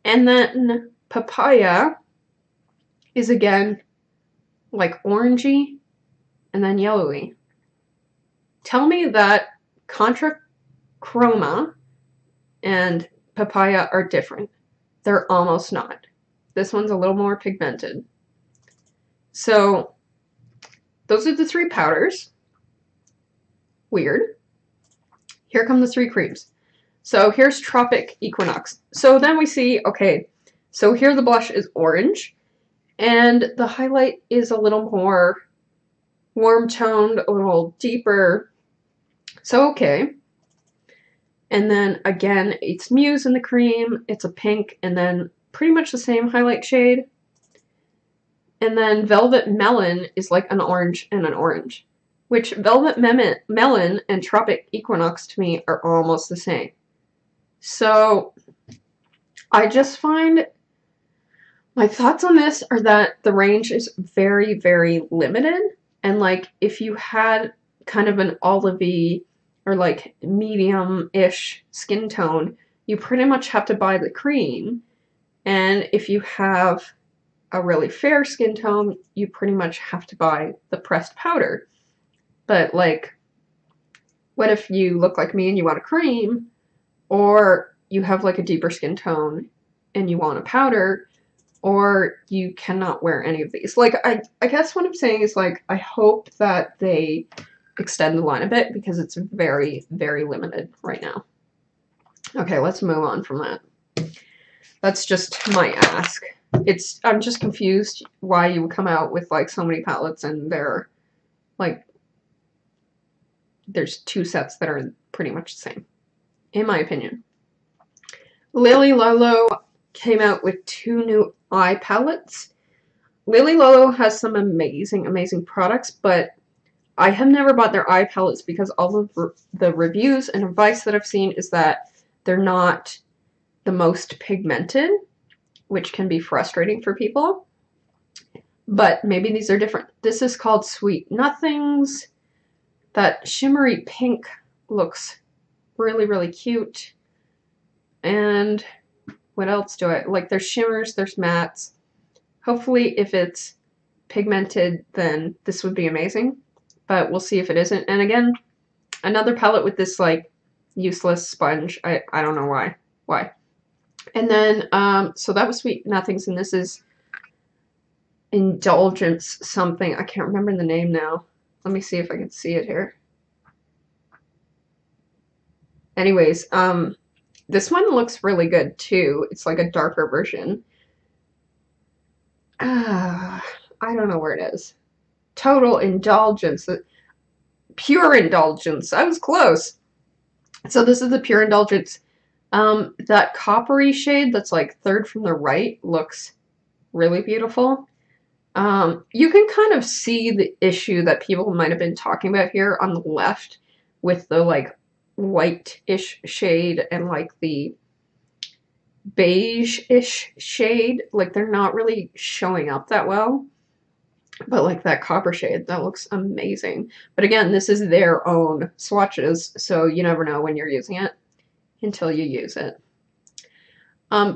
And then Papaya is again like orangey and then yellowy. Tell me that Contra Chroma and Papaya are different. They're almost not. This one's a little more pigmented. So those are the 3 powders. Weird. Here come the 3 creams. So here's Tropic Equinox. So then we see, okay, so here the blush is orange, and the highlight is a little more warm toned, a little deeper. So okay. And then again, it's Muse in the cream, it's a pink, and then pretty much the same highlight shade. And then Velvet Melon is like an orange and an orange, which Velvet Melon and Tropic Equinox to me are almost the same. So I just find my thoughts on this are that the range is very, very limited. And like if you had kind of an olivey or like medium-ish skin tone, you pretty much have to buy the cream. And if you have a really fair skin tone, you pretty much have to buy the pressed powder. But like, what if you look like me and you want a cream, or you have like a deeper skin tone and you want a powder, or you cannot wear any of these? Like, I guess what I'm saying is like, I hope that they extend the line a bit because it's very, very limited right now. Okay, let's move on from that. That's just my ask. I'm just confused why you would come out with like so many palettes and they're Like, there's two sets that are pretty much the same, in my opinion. Lily Lolo came out with 2 new eye palettes. Lily Lolo has some amazing, amazing products, but I have never bought their eye palettes because all of the reviews and advice that I've seen is that they're not the most pigmented, which can be frustrating for people. But maybe these are different. This is called Sweet Nothings. That shimmery pink looks really, really cute. And what else do I like? There's shimmers, there's mattes. Hopefully, if it's pigmented, then this would be amazing. But we'll see if it isn't. And again, another palette with this like useless sponge. I don't know why. Why? And then so that was Sweet Nothings, and this is Indulgence something. I can't remember the name now. Let me see if I can see it here. Anyways, this one looks really good too. It's like a darker version. I don't know where it is. Total Indulgence. Pure Indulgence. I was close. So this is the Pure Indulgence. That coppery shade that's like third from the right looks really beautiful. You can kind of see the issue that people might have been talking about here on the left with the like white-ish shade and like the beige-ish shade. Like they're not really showing up that well. But like that copper shade, that looks amazing. But again, this is their own swatches, so you never know when you're using it until you use it.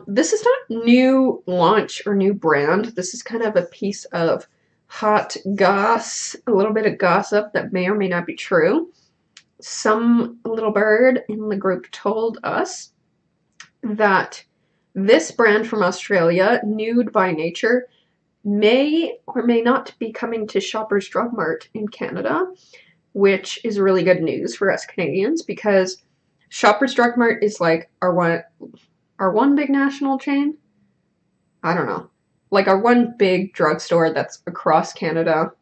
This is not new launch or new brand. This is kind of a piece of hot goss, a little bit of gossip that may or may not be true. Some little bird in the group told us that this brand from Australia, Nude by Nature, may or may not be coming to Shoppers Drug Mart in Canada, which is really good news for us Canadians because Shoppers Drug Mart is like our one big national chain. I don't know. Like our one big drugstore that's across Canada.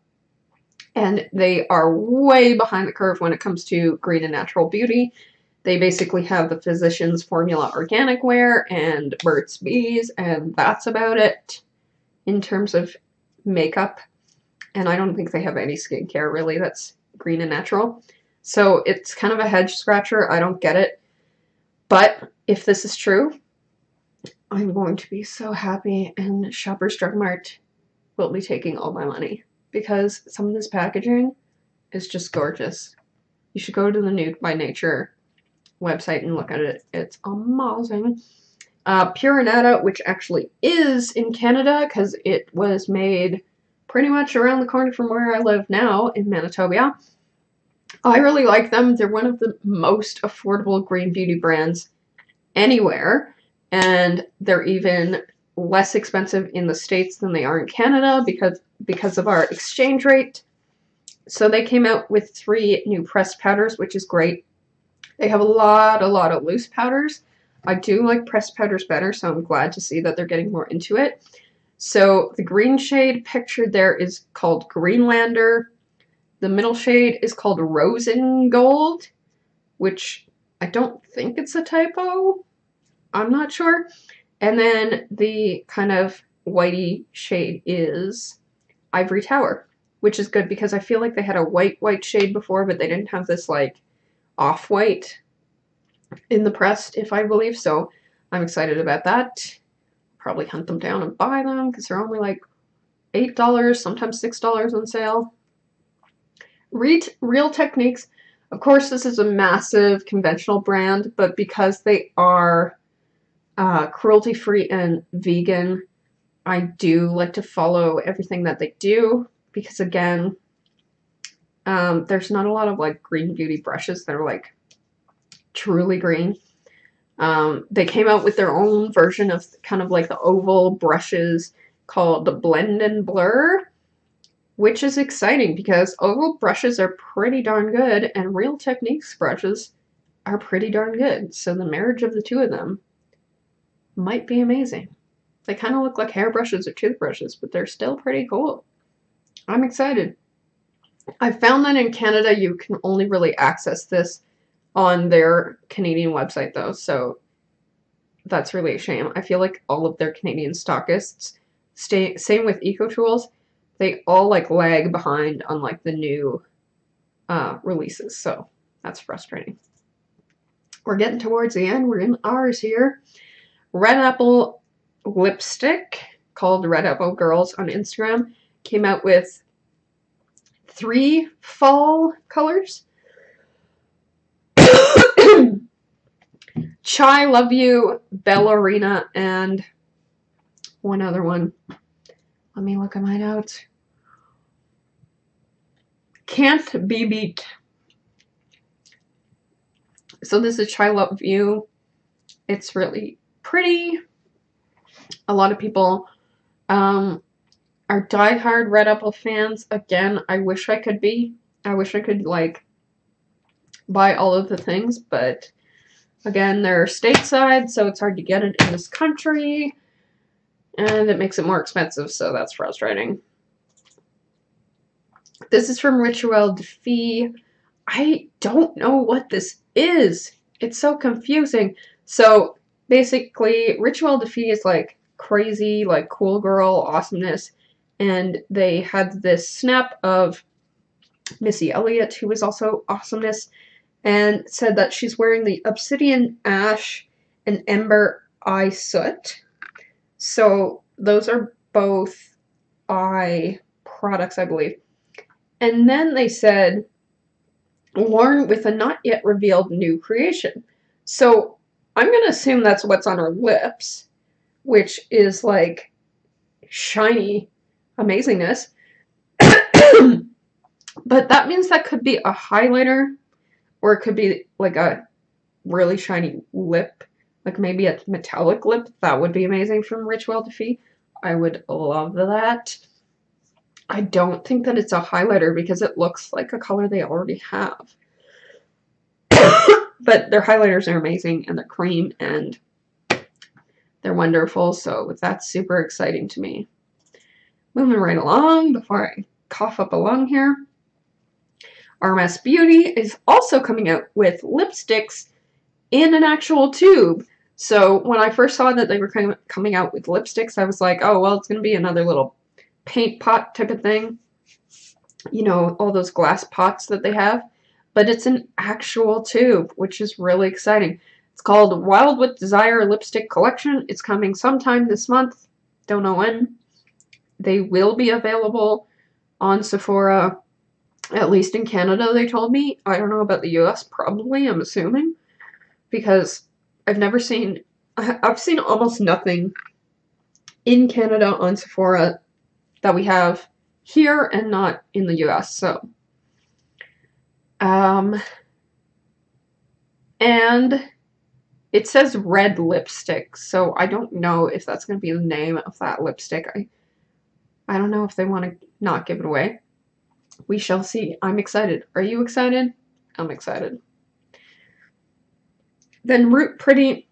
And they are way behind the curve when it comes to green and natural beauty. They basically have the Physicians Formula Organic Wear and Burt's Bees, and that's about it in terms of makeup. And I don't think they have any skincare really that's green and natural. So it's kind of a head scratcher. I don't get it. But if this is true, I'm going to be so happy, and Shoppers Drug Mart will be taking all my money because some of this packaging is just gorgeous. You should go to the Nude by Nature website and look at it. It's amazing. Pure Nata, which actually is in Canada because it was made pretty much around the corner from where I live now in Manitoba. I really like them. They're one of the most affordable green beauty brands anywhere, and they're even less expensive in the States than they are in Canada because of our exchange rate. So they came out with 3 new pressed powders, which is great. They have a lot of loose powders. I do like pressed powders better, so I'm glad to see that they're getting more into it. So the green shade pictured there is called Greenlander. The middle shade is called Rosengold, which I don't think it's a typo. I'm not sure. And then the kind of whitey shade is Ivory Tower, which is good because I feel like they had a white shade before, but they didn't have this like off-white in the pressed, if I believe. So I'm excited about that. Probably hunt them down and buy them because they're only like $8, sometimes $6 on sale. Real Techniques. Of course, this is a massive conventional brand, but because they are cruelty-free and vegan, I do like to follow everything that they do because, again, there's not a lot of like green beauty brushes that are like truly green. They came out with their own version of kind of like the oval brushes called the Blend and Blur, which is exciting because oval brushes are pretty darn good and Real Techniques brushes are pretty darn good. So the marriage of the two of them might be amazing. They kind of look like hairbrushes or toothbrushes, but they're still pretty cool. I'm excited. I found that in Canada you can only really access this on their Canadian website though, so that's really a shame. I feel like all of their Canadian stockists same with EcoTools, they all like lag behind on like the new releases, so that's frustrating. We're getting towards the end. We're in ours here. Red Apple lipstick called Red Apple Girls on Instagram came out with 3 fall colors. Chai Love You, Ballerina, and one other one. Let me look at my notes. Can't Be Beat. So this is Chai Love You. It's really pretty. A lot of people are diehard Red Apple fans. Again, I wish I could be. I wish I could like buy all of the things, but again, they're stateside, so it's hard to get it in this country, and it makes it more expensive, so that's frustrating. This is from Rituel de Fille. I don't know what this is. It's so confusing. So basically, Rituel de Fille is like crazy, like cool girl awesomeness, and they had this snap of Missy Elliott, who is also awesomeness, and said that she's wearing the Obsidian Ash and Ember Eye Soot. So those are both eye products, I believe. And then they said, worn with a not yet revealed new creation. So I'm going to assume that's what's on her lips, which is like shiny amazingness. But that means that could be a highlighter, or it could be like a really shiny lip, like maybe a metallic lip. That would be amazing from Rituel de Fille. I would love that. I don't think that it's a highlighter because it looks like a color they already have. But their highlighters are amazing, and they're cream, and they're wonderful, so that's super exciting to me. Moving right along before I cough up a lung here. Makai Beauty is also coming out with lipsticks in an actual tube. So when I first saw that they were coming out with lipsticks, I was like, oh, well, it's going to be another little paint pot type of thing. You know, all those glass pots that they have. But it's an actual tube, which is really exciting. It's called Wild with Desire Lipstick Collection. It's coming sometime this month. Don't know when. They will be available on Sephora, at least in Canada, they told me. I don't know about the US, probably, I'm assuming. Because I've seen almost nothing in Canada on Sephora that we have here and not in the US, so. And it says red lipstick, so I don't know if that's going to be the name of that lipstick. I don't know if they want to not give it away. We shall see. I'm excited. Are you excited? I'm excited. Then Root Pretty,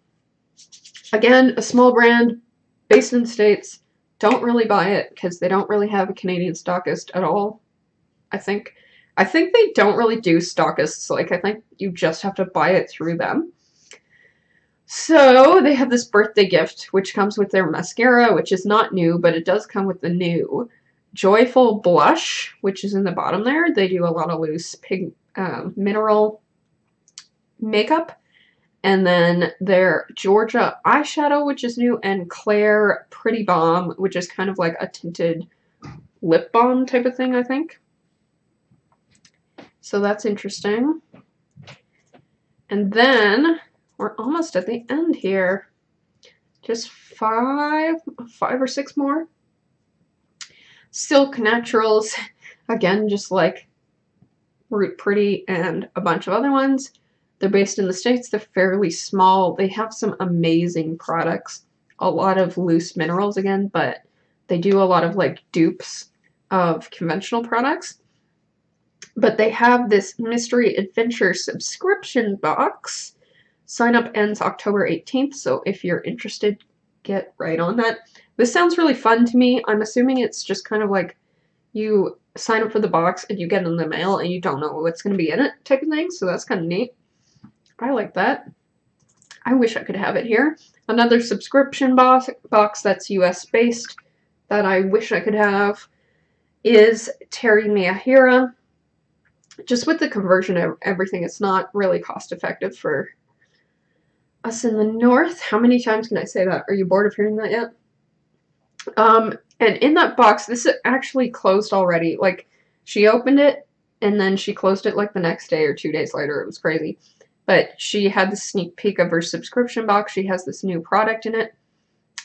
again, a small brand based in the States. Don't really buy it because they don't really have a Canadian stockist at all, I think. I think they don't really do stockists. Like, I think you just have to buy it through them. So they have this birthday gift, which comes with their mascara, which is not new, but it does come with the new Joyful Blush, which is in the bottom there. They do a lot of loose mineral makeup. And then their Georgia eyeshadow, which is new, and Claire Pretty Balm, which is kind of like a tinted lip balm type of thing, I think. So that's interesting. And then we're almost at the end here. Just five or six more. Silk Naturals, again, just like Root Pretty and a bunch of other ones. They're based in the States. They're fairly small. They have some amazing products. A lot of loose minerals again, but they do a lot of like dupes of conventional products. But they have this Mystery Adventure subscription box. Sign up ends October 18th, so if you're interested, get right on that. This sounds really fun to me. I'm assuming it's just kind of like you sign up for the box and you get it in the mail and you don't know what's going to be in it type of thing. So that's kind of neat. I like that. I wish I could have it here. Another subscription box that's US based that I wish I could have is Terry Miyahira. Just with the conversion of everything, it's not really cost effective for us in the north. How many times can I say that? Are you bored of hearing that yet? And in that box, this is actually closed already. Like, she opened it and then she closed it like the next day or 2 days later. It was crazy. But she had the sneak peek of her subscription box. She has this new product in it.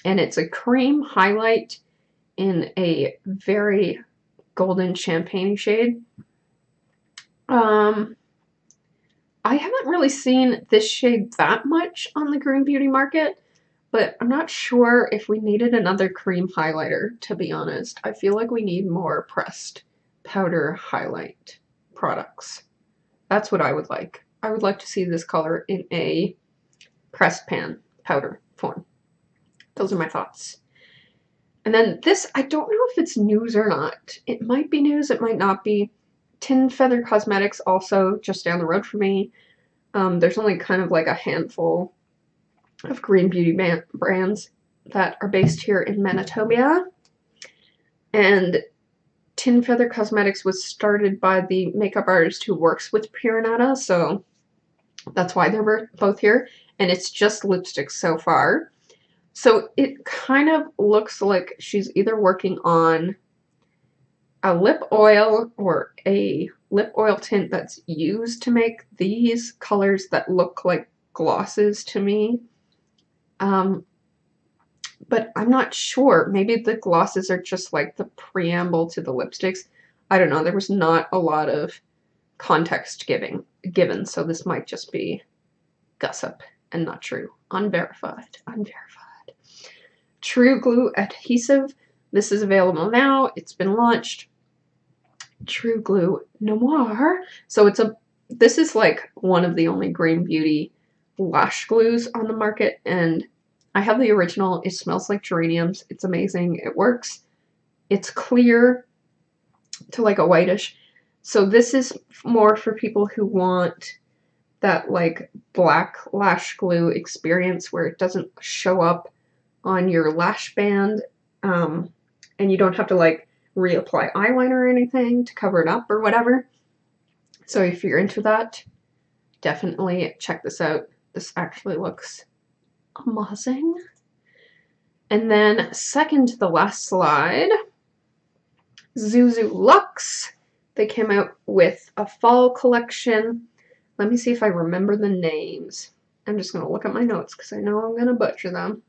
And it's a cream highlight in a very golden champagne shade. I haven't really seen this shade that much on the green beauty market, but I'm not sure if we needed another cream highlighter, to be honest. I feel like we need more pressed powder highlight products. That's what I would like. I would like to see this color in a pressed pan powder form. Those are my thoughts. And then this, I don't know if it's news or not. It might be news, it might not be. Tin Feather Cosmetics, also just down the road for me. There's only kind of like a handful of green beauty brands that are based here in Manitoba. And Tin Feather Cosmetics was started by the makeup artist who works with Nata, so that's why they're both here. And it's just lipsticks so far. So it kind of looks like she's either working on a lip oil or a lip oil tint that's used to make these colors that look like glosses to me. But I'm not sure. Maybe the glosses are just like the preamble to the lipsticks. I don't know. There was not a lot of context given, so this might just be gossip and not true. Unverified. True Glue Adhesive. This is available now. It's been launched. True Glue Noir. So this is like one of the only green beauty lash glues on the market, and I have the original. It smells like geraniums. It's amazing. It works. It's clear to like a whitish. So this is more for people who want that like black lash glue experience where it doesn't show up on your lash band, and you don't have to like reapply eyeliner or anything to cover it up or whatever. So if you're into that, definitely check this out. This actually looks amazing. And then second to the last slide, Zuzu Luxe. They came out with a fall collection. Let me see if I remember the names. I'm just going to look at my notes because I know I'm going to butcher them.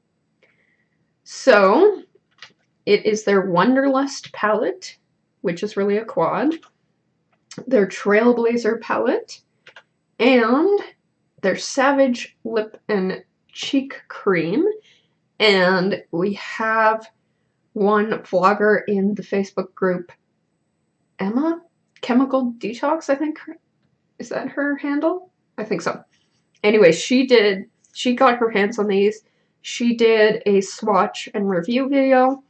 So it is their Wonderlust palette, which is really a quad, their Trailblazer palette, and their Savage Lip and Cheek Cream. And we have one vlogger in the Facebook group, Emma Chemical Detox, I think. Is that her handle? I think so. Anyway, she got her hands on these. She did a swatch and review video,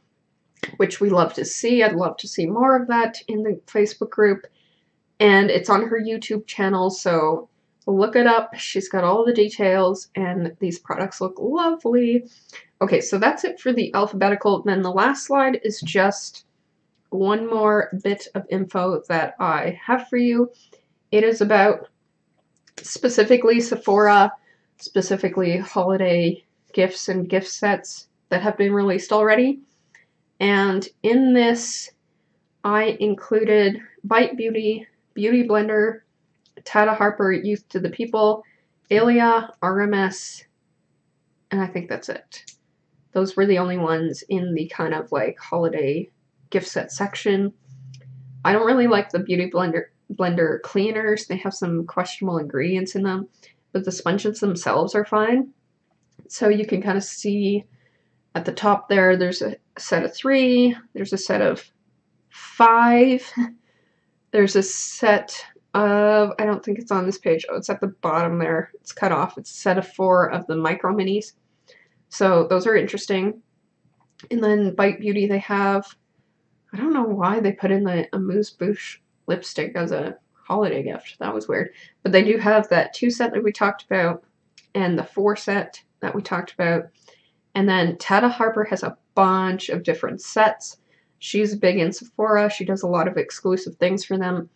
which we love to see. I'd love to see more of that in the Facebook group. And it's on her YouTube channel, so look it up. She's got all the details, and these products look lovely. Okay, so that's it for the alphabetical. Then the last slide is just one more bit of info that I have for you. It is about specifically Sephora, specifically holiday gifts and gift sets that have been released already. And in this, I included Bite Beauty, Beauty Blender, Tata Harper, Youth to the People, Ilia, RMS, and I think that's it. Those were the only ones in the kind of like holiday gift set section. I don't really like the Beauty Blender cleaners. They have some questionable ingredients in them, but the sponges themselves are fine. So you can kind of see at the top there's a set of 3, there's a set of 5, there's a set of, I don't think it's on this page, oh, it's at the bottom there, it's cut off, it's a set of 4 of the micro minis. So those are interesting. And then Bite Beauty, they have I don't know why they put in the Amuse Bouche lipstick as a holiday gift. That was weird. But they do have that 2 set that we talked about and the 4 set that we talked about. And then Tana Harper has a bunch of different sets. She's big in Sephora. She does a lot of exclusive things for them.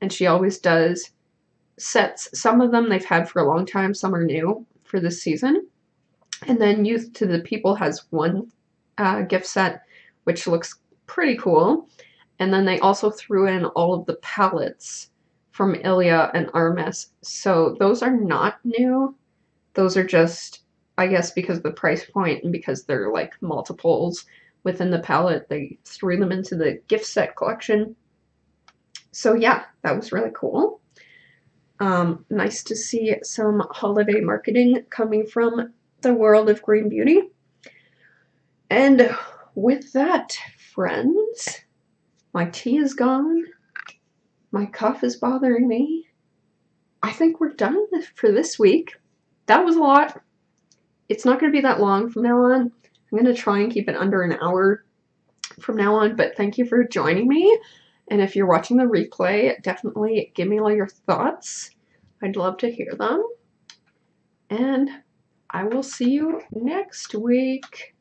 And she always does sets. Some of them they've had for a long time. Some are new for this season. And then Youth to the People has one gift set, which looks pretty cool. And then they also threw in all of the palettes from Ilia and Hermes. So those are not new. Those are just, I guess, because of the price point and because they're like multiples within the palette, they threw them into the gift set collection. So yeah, that was really cool. Nice to see some holiday marketing coming from the world of green beauty. And with that, friends, my tea is gone. My cough is bothering me. I think we're done for this week. That was a lot. It's not going to be that long from now on. I'm going to try and keep it under an hour from now on, but thank you for joining me. And if you're watching the replay, definitely give me all your thoughts. I'd love to hear them. And I will see you next week.